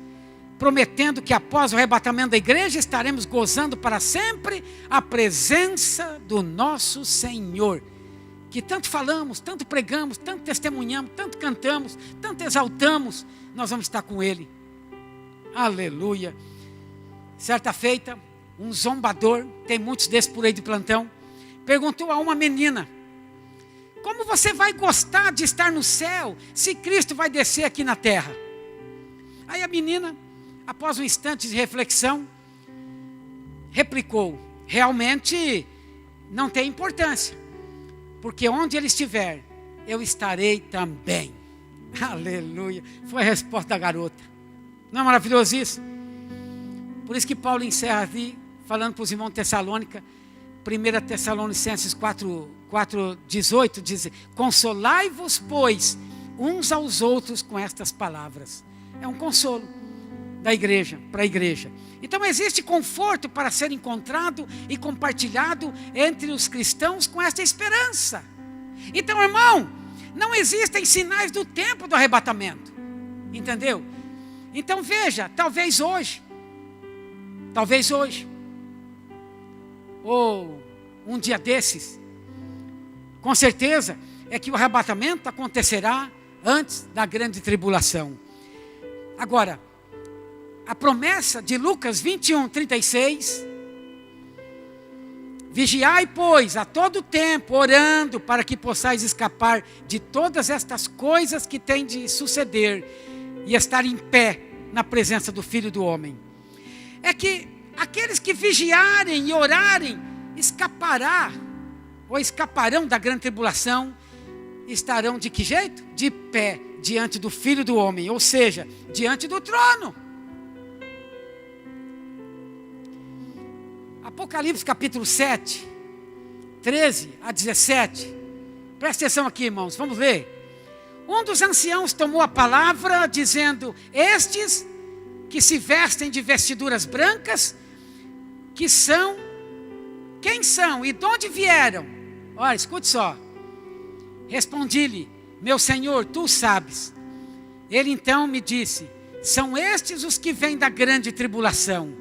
prometendo que após o arrebatamento da igreja estaremos gozando para sempre a presença do nosso Senhor, que tanto falamos, tanto pregamos, tanto testemunhamos, tanto cantamos, tanto exaltamos. Nós vamos estar com Ele. Aleluia. Certa feita, um zombador, tem muitos desses por aí de plantão, perguntou a uma menina: como você vai gostar de estar no céu se Cristo vai descer aqui na terra? Aí a menina, após um instante de reflexão, replicou: realmente não tem importância, porque onde Ele estiver, eu estarei também. Aleluia. Foi a resposta da garota. Não é maravilhoso isso? Por isso que Paulo encerra ali, falando para os irmãos de Tessalônica, 1 Tessalonicenses 4:18, diz: consolai-vos, pois, uns aos outros com estas palavras. É um consolo. da igreja, para a igreja. Então existe conforto para ser encontrado e compartilhado entre os cristãos com esta esperança. Então, irmão, não existem sinais do tempo do arrebatamento. Entendeu? Então veja, talvez hoje, ou um dia desses, com certeza é que o arrebatamento acontecerá antes da grande tribulação. Agora, a promessa de Lucas 21:36, vigiai, pois, a todo tempo, orando, para que possais escapar de todas estas coisas que têm de suceder, e estar em pé na presença do Filho do Homem. É que aqueles que vigiarem e orarem, escaparão da grande tribulação, estarão de que jeito? De pé, diante do Filho do Homem, ou seja, diante do trono. Apocalipse capítulo 7, 13-17. Presta atenção aqui, irmãos, vamos ler. Um dos anciãos tomou a palavra, dizendo: estes que se vestem de vestiduras brancas, quem são e de onde vieram? Olha, escute só. Respondi-lhe: meu Senhor, tu sabes. Ele então me disse: são estes os que vêm da grande tribulação.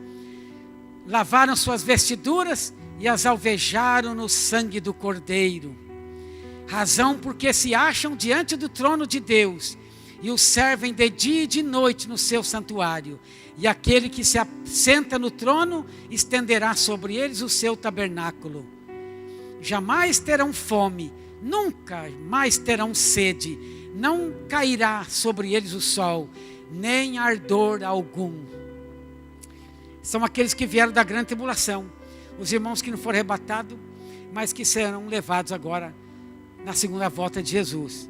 Lavaram suas vestiduras e as alvejaram no sangue do Cordeiro. Razão porque se acham diante do trono de Deus e o servem de dia e de noite no seu santuário. E aquele que se assenta no trono estenderá sobre eles o seu tabernáculo. Jamais terão fome, nunca mais terão sede, não cairá sobre eles o sol, nem ardor algum. São aqueles que vieram da grande tribulação, os irmãos que não foram arrebatados, mas que serão levados agora na segunda volta de Jesus.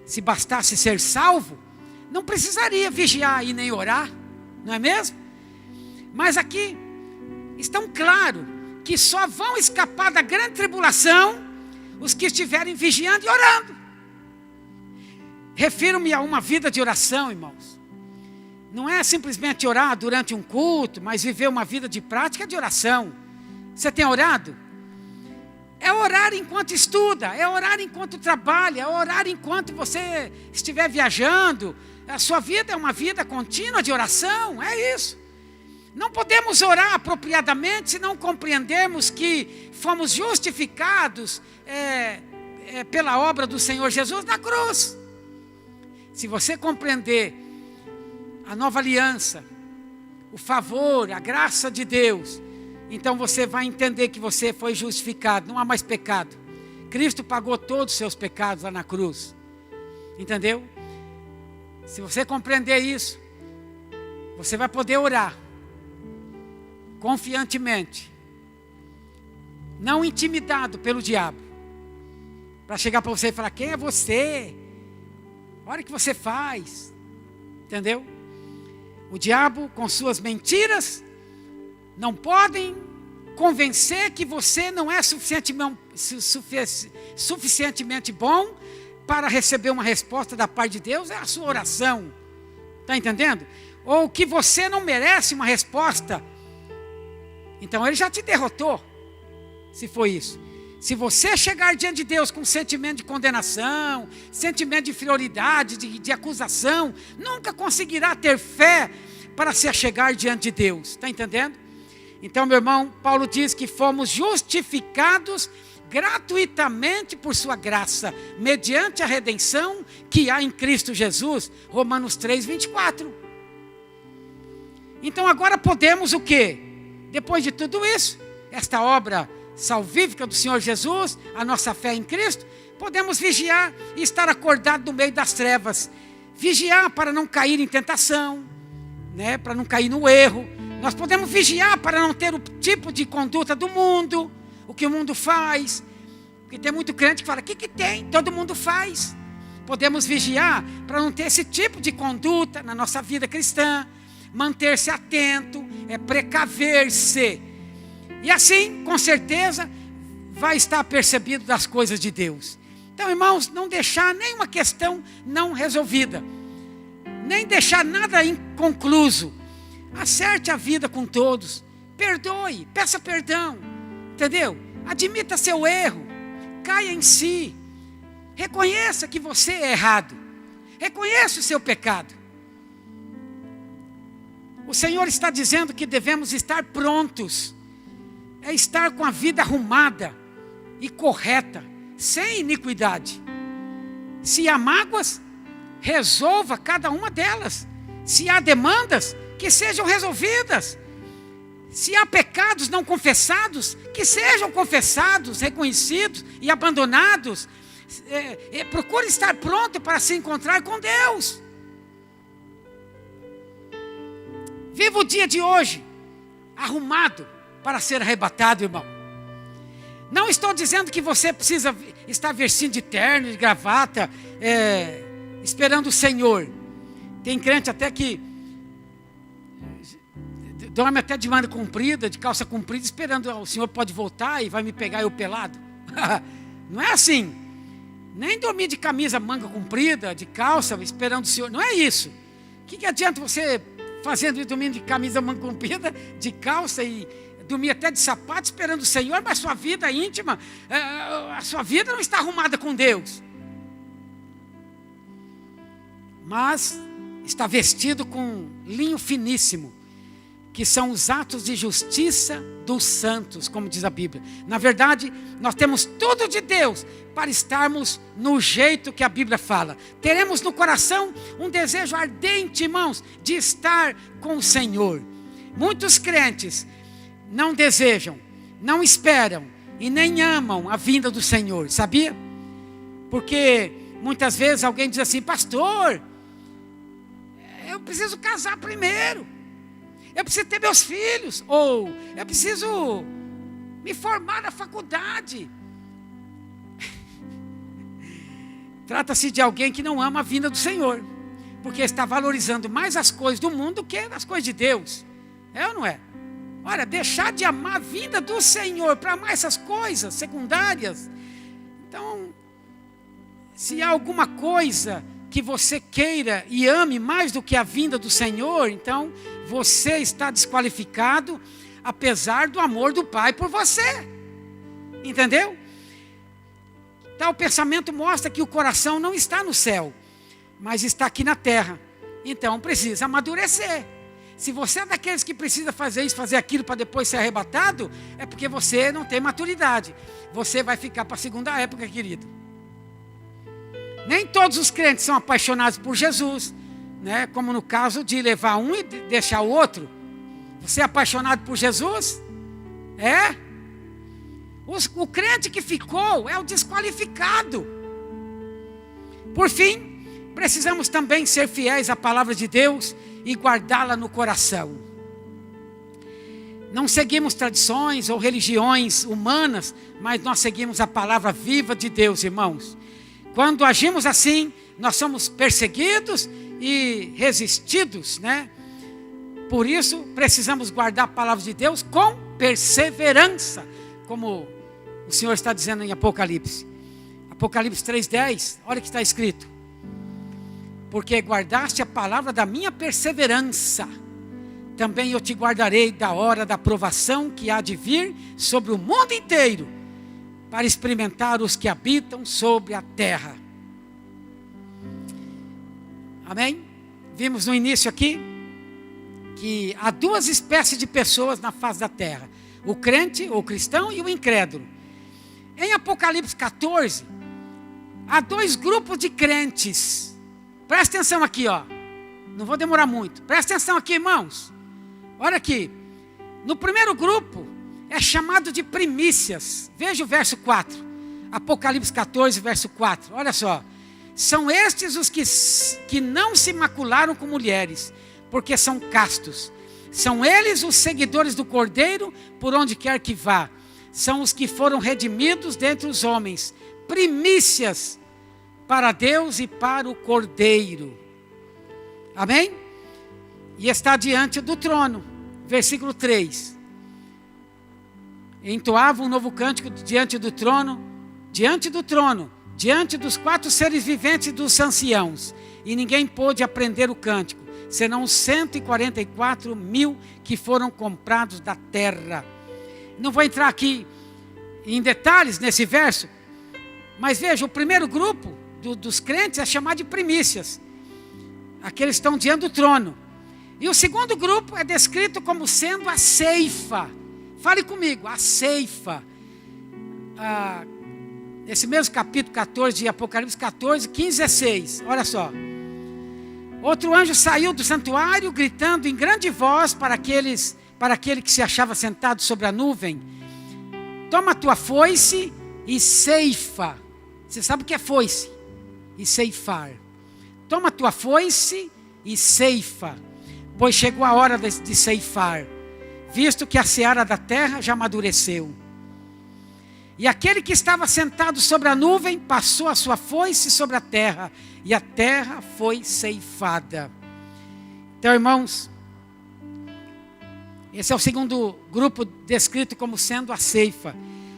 Se bastasse ser salvo, não precisaria vigiar e nem orar, não é mesmo? Mas aqui estão claro que só vão escapar da grande tribulação os que estiverem vigiando e orando. Refiro-me a uma vida de oração, irmãos. Não é simplesmente orar durante um culto, mas viver uma vida de prática de oração. Você tem orado? É orar enquanto estuda, é orar enquanto trabalha, é orar enquanto você estiver viajando. A sua vida é uma vida contínua de oração, é isso. Não podemos orar apropriadamente se não compreendermos que fomos justificados pela obra do Senhor Jesus na cruz. Se você compreender a nova aliança, o favor, a graça de Deus, então você vai entender que você foi justificado, não há mais pecado. Cristo pagou todos os seus pecados lá na cruz. Entendeu? Se você compreender isso, você vai poder orar confiantemente, não intimidado pelo diabo, para chegar para você e falar: quem é você? Olha o que você faz. Entendeu? O diabo, com suas mentiras, não podem convencer que você não é suficientemente bom para receber uma resposta da parte de Deus. É a sua oração. Está entendendo? Ou que você não merece uma resposta. Então ele já te derrotou, se foi isso. Se você chegar diante de Deus com sentimento de condenação, sentimento de inferioridade, de acusação, nunca conseguirá ter fé para se achegar diante de Deus. Está entendendo? Então, meu irmão, Paulo diz que fomos justificados gratuitamente por sua graça, mediante a redenção que há em Cristo Jesus. Romanos 3:24. Então agora podemos o quê? Depois de tudo isso, esta obra salvífica do Senhor Jesus, a nossa fé em Cristo, podemos vigiar e estar acordado no meio das trevas. Vigiar para não cair em tentação, né? Para não cair no erro. Nós podemos vigiar para não ter o tipo de conduta do mundo, o que o mundo faz. Porque tem muito crente que fala: o que tem? Todo mundo faz. Podemos vigiar para não ter esse tipo de conduta na nossa vida cristã. Manter-se atento, precaver-se. E assim, com certeza, vai estar percebido das coisas de Deus. Então, irmãos, não deixar nenhuma questão não resolvida. Nem deixar nada inconcluso. Acerte a vida com todos. Perdoe, peça perdão. Entendeu? Admita seu erro. Caia em si. Reconheça que você é errado. Reconheça o seu pecado. O Senhor está dizendo que devemos estar prontos. É estar com a vida arrumada e correta, sem iniquidade. Se há mágoas, resolva cada uma delas. Se há demandas, que sejam resolvidas. Se há pecados não confessados, que sejam confessados, reconhecidos e abandonados. Procure estar pronto para se encontrar com Deus. Viva o dia de hoje arrumado para ser arrebatado, irmão. Não estou dizendo que você precisa estar vestindo de terno, de gravata, esperando o Senhor. Tem crente até que dorme até de manga comprida, de calça comprida, esperando o Senhor pode voltar e vai me pegar eu pelado. Não é assim. Nem dormir de camisa manga comprida, de calça, esperando o Senhor. Não é isso. O que adianta você fazendo isso, dormindo de camisa manga comprida, de calça e dormir até de sapato, esperando o Senhor, mas sua vida íntima, a sua vida não está arrumada com Deus. Mas está vestido com linho finíssimo, que são os atos de justiça dos santos, como diz a Bíblia. Na verdade, nós temos tudo de Deus para estarmos no jeito que a Bíblia fala. Teremos no coração um desejo ardente, irmãos, de estar com o Senhor. Muitos crentes não desejam, não esperam e nem amam a vinda do Senhor, sabia? Porque muitas vezes alguém diz assim: pastor, eu preciso casar primeiro. Eu preciso ter meus filhos. Ou eu preciso me formar na faculdade. Trata-se de alguém que não ama a vinda do Senhor. Porque está valorizando mais as coisas do mundo do que as coisas de Deus. É ou não é? Olha, deixar de amar a vinda do Senhor para amar essas coisas secundárias. Então, se há alguma coisa que você queira e ame mais do que a vinda do Senhor, então você está desqualificado, apesar do amor do Pai por você. Entendeu? Tal pensamento mostra que o coração não está no céu, mas está aqui na terra. Então precisa amadurecer. Se você é daqueles que precisa fazer isso, fazer aquilo para depois ser arrebatado, é porque você não tem maturidade. Você vai ficar para a segunda época, querido. Nem todos os crentes são apaixonados por Jesus, né? Como no caso de levar um e deixar o outro. Você é apaixonado por Jesus? É? O crente que ficou é o desqualificado. Por fim, precisamos também ser fiéis à palavra de Deus e guardá-la no coração. Não seguimos tradições ou religiões humanas, mas nós seguimos a palavra viva de Deus, irmãos. Quando agimos assim, nós somos perseguidos e resistidos, né? Por isso, precisamos guardar a palavra de Deus com perseverança, como o Senhor está dizendo em Apocalipse. Apocalipse 3:10, olha o que está escrito. Porque guardaste a palavra da minha perseverança, também eu te guardarei da hora da provação que há de vir sobre o mundo inteiro, para experimentar os que habitam sobre a terra. Amém? Vimos no início aqui que há duas espécies de pessoas na face da terra: o crente, o cristão, e o incrédulo. Em Apocalipse 14, há dois grupos de crentes. Presta atenção aqui, ó. Não vou demorar muito. Presta atenção aqui, irmãos. Olha aqui. No primeiro grupo é chamado de primícias. Veja o verso 4. Apocalipse 14, verso 4. Olha só. São estes os que não se macularam com mulheres, porque são castos. São eles os seguidores do Cordeiro, por onde quer que vá. São os que foram redimidos dentre os homens. Primícias para Deus e para o Cordeiro. Amém? E está diante do trono. Versículo 3. Entoava um novo cântico diante do trono, diante dos 4 seres viventes e dos anciãos. E ninguém pôde aprender o cântico, serão os 144 mil que foram comprados da terra. Não vou entrar aqui em detalhes nesse verso, mas veja, o primeiro grupo dos crentes é chamado de primícias. Aqueles que estão diante do trono. E o segundo grupo é descrito como sendo a ceifa. Fale comigo, a ceifa. Esse mesmo capítulo 14 de Apocalipse 14, 15 e 16. Olha só. Outro anjo saiu do santuário, gritando em grande voz para aquele que se achava sentado sobre a nuvem: toma a tua foice e ceifa. Você sabe o que é foice? E ceifar. Toma a tua foice e ceifa, pois chegou a hora de ceifar, visto que a seara da terra já amadureceu. E aquele que estava sentado sobre a nuvem passou a sua foice sobre a terra, e a terra foi ceifada. Então, irmãos, esse é o segundo grupo descrito como sendo a ceifa.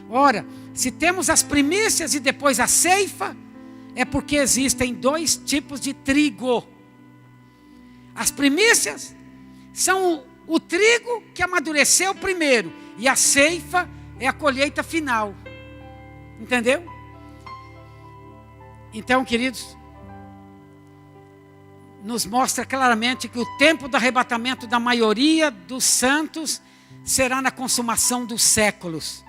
Ora, se temos as primícias e depois a ceifa, é porque existem dois tipos de trigo. As primícias são o trigo que amadureceu primeiro, e a ceifa é a colheita final. Entendeu? Então, queridos, nos mostra claramente que o tempo do arrebatamento da maioria dos santos será na consumação dos séculos.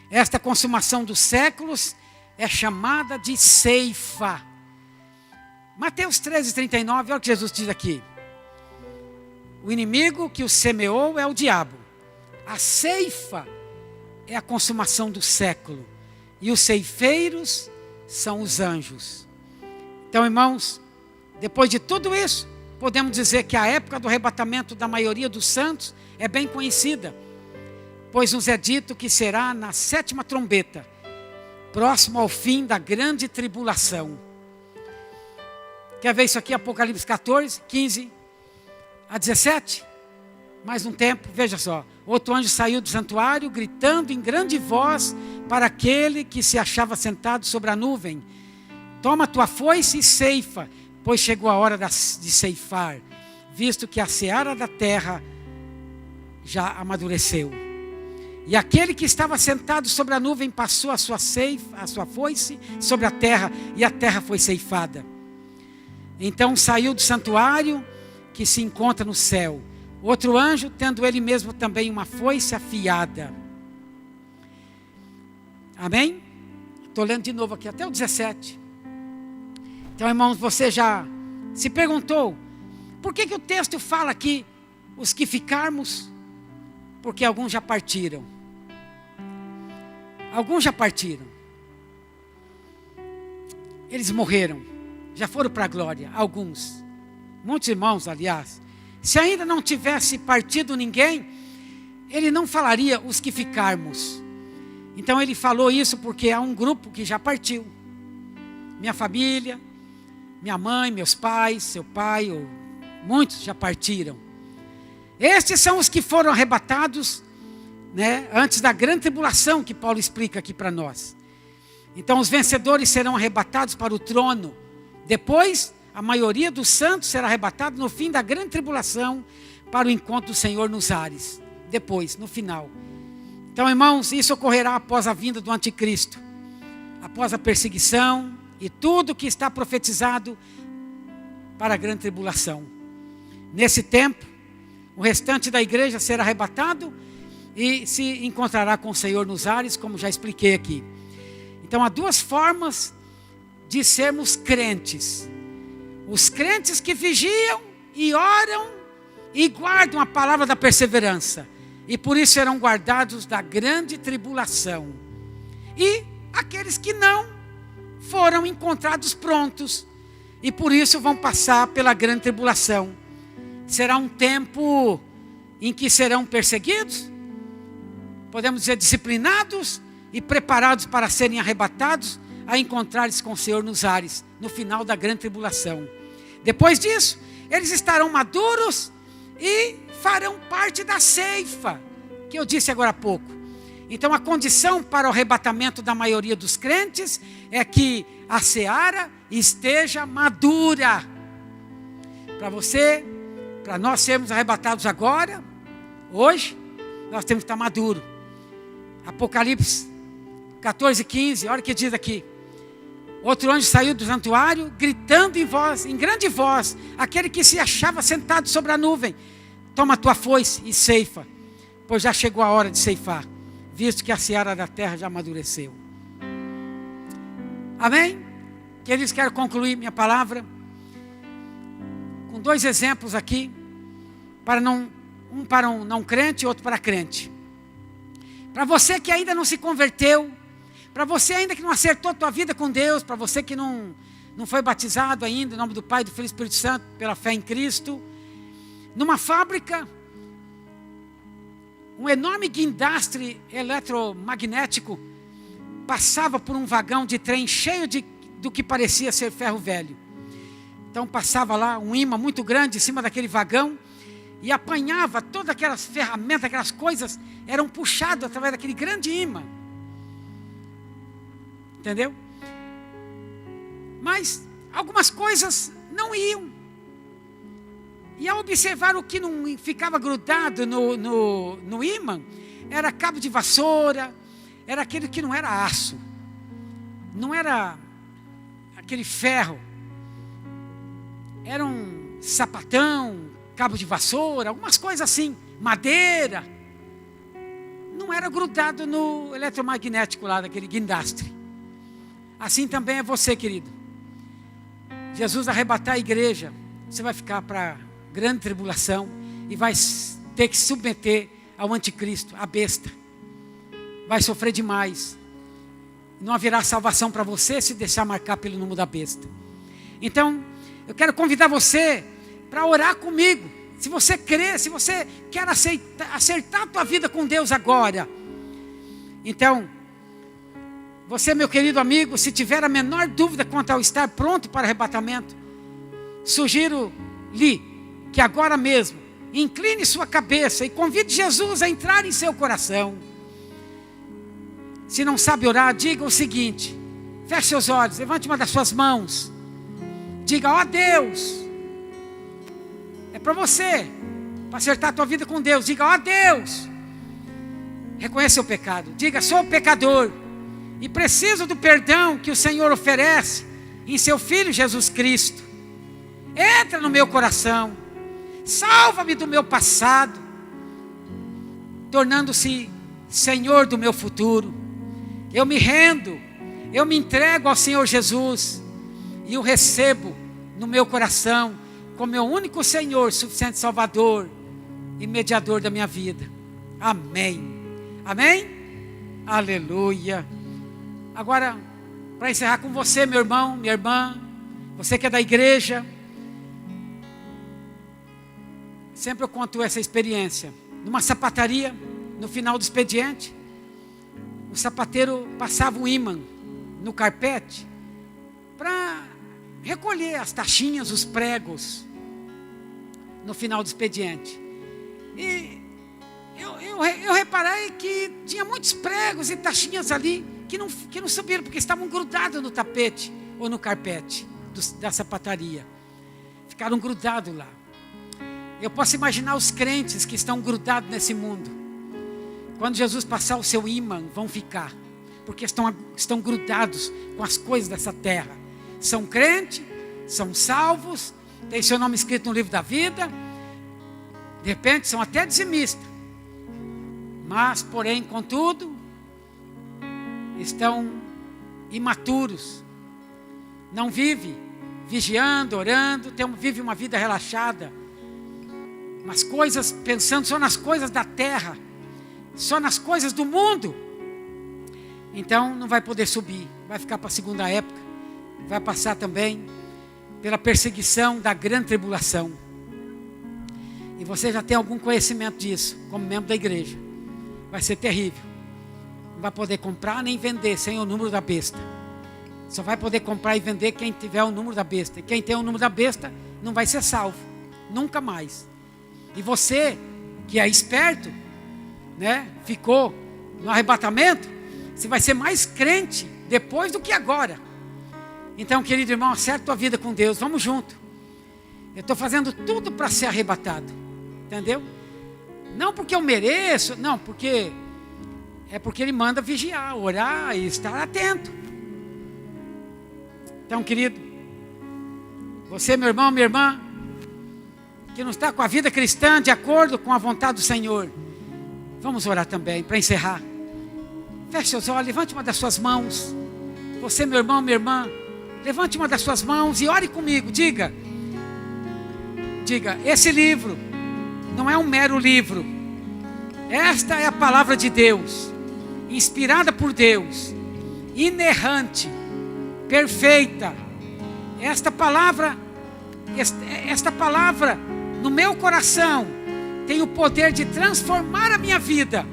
Esta consumação dos séculos é chamada de ceifa. Mateus 13:39, olha o que Jesus diz aqui. O inimigo que o semeou é o diabo. A ceifa é a consumação do século. E os ceifeiros são os anjos. Então, irmãos, depois de tudo isso, podemos dizer que a época do arrebatamento da maioria dos santos é bem conhecida, pois nos é dito que será na 7ª trombeta, próximo ao fim da grande tribulação. Quer ver isso aqui? Apocalipse 14, 15 a 17. Mais um tempo, veja só. Outro anjo saiu do santuário, gritando em grande voz para aquele que se achava sentado sobre a nuvem: toma a tua foice e ceifa, pois chegou a hora de ceifar, visto que a seara da terra já amadureceu. E aquele que estava sentado sobre a nuvem passou a sua foice sobre a terra, e a terra foi ceifada. Então saiu do santuário que se encontra no céu outro anjo, tendo ele mesmo também uma foice afiada. Amém? Estou lendo de novo aqui, até o 17. Então, irmãos, você já se perguntou, por que o texto fala aqui, os que ficarmos? Porque alguns já partiram. Alguns já partiram. Eles morreram, já foram para a glória, alguns. Muitos irmãos, aliás. Se ainda não tivesse partido ninguém, ele não falaria os que ficarmos. Então ele falou isso porque há um grupo que já partiu. Minha família, minha mãe, meus pais, seu pai, muitos já partiram. Estes são os que foram arrebatados, né, antes da grande tribulação que Paulo explica aqui para nós. Então os vencedores serão arrebatados para o trono. Depois, a maioria dos santos será arrebatada no fim da grande tribulação para o encontro do Senhor nos ares. Depois, no final. Então, irmãos, isso ocorrerá após a vinda do anticristo, após a perseguição e tudo que está profetizado para a grande tribulação. Nesse tempo, o restante da igreja será arrebatado e se encontrará com o Senhor nos ares, como já expliquei aqui. Então, há duas formas de sermos crentes. Os crentes que vigiam e oram e guardam a palavra da perseverança. E por isso serão guardados da grande tribulação. E aqueles que não foram encontrados prontos. E por isso vão passar pela grande tribulação. Será um tempo em que serão perseguidos. Podemos dizer disciplinados e preparados para serem arrebatados a encontrar-se com o Senhor nos ares, no final da grande tribulação. Depois disso, eles estarão maduros e farão parte da ceifa, que eu disse agora há pouco. Então a condição para o arrebatamento da maioria dos crentes é que a seara esteja madura. Para você para nós sermos arrebatados agora, hoje, nós temos que estar maduro. Apocalipse 14:15, olha o que diz aqui. Outro anjo saiu do santuário, gritando em grande voz, aquele que se achava sentado sobre a nuvem: toma a tua foice e ceifa, pois já chegou a hora de ceifar, visto que a seara da terra já amadureceu. Amém? Queridos, quero concluir minha palavra com 2 exemplos aqui, um para um não crente e outro para crente. Para você que ainda não se converteu, para você ainda que não acertou a tua vida com Deus, para você que não foi batizado ainda, em nome do Pai, do Filho e do Espírito Santo, pela fé em Cristo, numa fábrica, um enorme guindastre eletromagnético passava por um vagão de trem cheio do que parecia ser ferro velho. Então passava lá um imã muito grande em cima daquele vagão e apanhava todas aquelas ferramentas, aquelas coisas eram puxadas através daquele grande imã. Entendeu? Mas algumas coisas não iam. E ao observar o que não ficava grudado no imã, era cabo de vassoura, era aquele que não era aço, não era aquele ferro, era um sapatão, cabo de vassoura, algumas coisas assim, madeira, não era grudado no eletromagnético lá daquele guindastre. Assim também é você, querido. Jesus arrebatar a igreja, você vai ficar para grande tribulação e vai ter que se submeter ao anticristo, à besta. Vai sofrer demais. Não haverá salvação para você se deixar marcar pelo número da besta. Então, eu quero convidar você para orar comigo. Se você crer, se você quer acertar a tua vida com Deus agora. Então, você, meu querido amigo, se tiver a menor dúvida quanto ao estar pronto para arrebatamento, sugiro-lhe que agora mesmo incline sua cabeça e convide Jesus a entrar em seu coração. Se não sabe orar, diga o seguinte: feche seus olhos, levante uma das suas mãos, diga: ó Deus, é para você, para acertar a tua vida com Deus. Diga: ó Deus, reconheça o pecado, diga: sou pecador e preciso do perdão que o Senhor oferece em seu Filho Jesus Cristo. Entra no meu coração, salva-me do meu passado, tornando-se Senhor do meu futuro. Eu me rendo, eu me entrego ao Senhor Jesus e o recebo no meu coração como meu único Senhor, suficiente Salvador e mediador da minha vida. Amém. Amém? Aleluia. Agora, para encerrar com você, meu irmão, minha irmã, você que é da igreja, sempre eu conto essa experiência. Numa sapataria, no final do expediente, o sapateiro passava um ímã no carpete para recolher as taxinhas, os pregos, no final do expediente. E eu reparei que tinha muitos pregos e taxinhas ali que não subiram, porque estavam grudados no tapete ou no carpete da sapataria. Ficaram grudados lá. Eu posso imaginar os crentes que estão grudados nesse mundo. Quando Jesus passar o seu ímã, vão ficar, porque estão grudados com as coisas dessa terra. São crentes, são salvos, tem seu nome escrito no livro da vida, de repente são até dizimistas, mas porém, contudo, estão imaturos, não vive vigiando, orando, vive uma vida relaxada, umas coisas, pensando só nas coisas da terra, só nas coisas do mundo. Então não vai poder subir, vai ficar para a segunda época, vai passar também pela perseguição da grande tribulação. E você já tem algum conhecimento disso, como membro da igreja. Vai ser terrível. Não vai poder comprar nem vender sem o número da besta. Só vai poder comprar e vender quem tiver o número da besta. E quem tem o número da besta não vai ser salvo, nunca mais. E você que é esperto, né, ficou no arrebatamento, você vai ser mais crente depois do que agora. Então, querido irmão, acerta a tua vida com Deus, vamos junto. Eu estou fazendo tudo para ser arrebatado. Entendeu? Não porque eu mereço, não, porque Ele manda vigiar, orar e estar atento. Então, querido, você, meu irmão, minha irmã, que não está com a vida cristã de acordo com a vontade do Senhor, vamos orar também, para encerrar. Feche seus olhos, levante uma das suas mãos. Você, meu irmão, minha irmã, levante uma das suas mãos e ore comigo. Diga, esse livro não é um mero livro. Esta é a palavra de Deus, inspirada por Deus, inerrante, perfeita. Esta palavra no meu coração tem o poder de transformar a minha vida.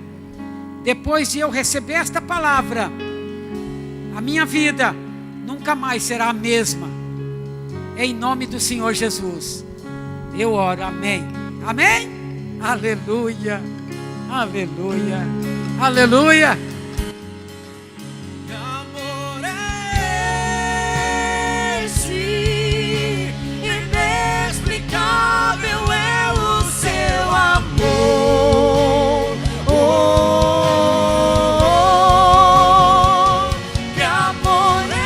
Depois de eu receber esta palavra, a minha vida nunca mais será a mesma. Em nome do Senhor Jesus, eu oro, amém. Amém? Aleluia, aleluia, aleluia. Amor é esse, inexplicável é o seu amor. Que amor é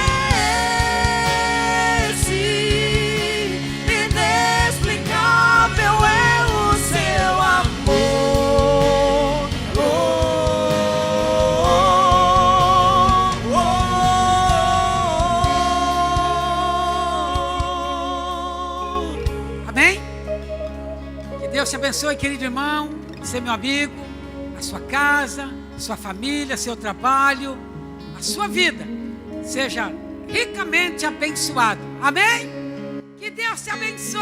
esse, inexplicável é o seu amor. Amém? Que Deus te abençoe, querido irmão, você meu amigo, a sua casa, a sua família, seu trabalho, a sua vida seja ricamente abençoado. Amém? Que Deus te abençoe.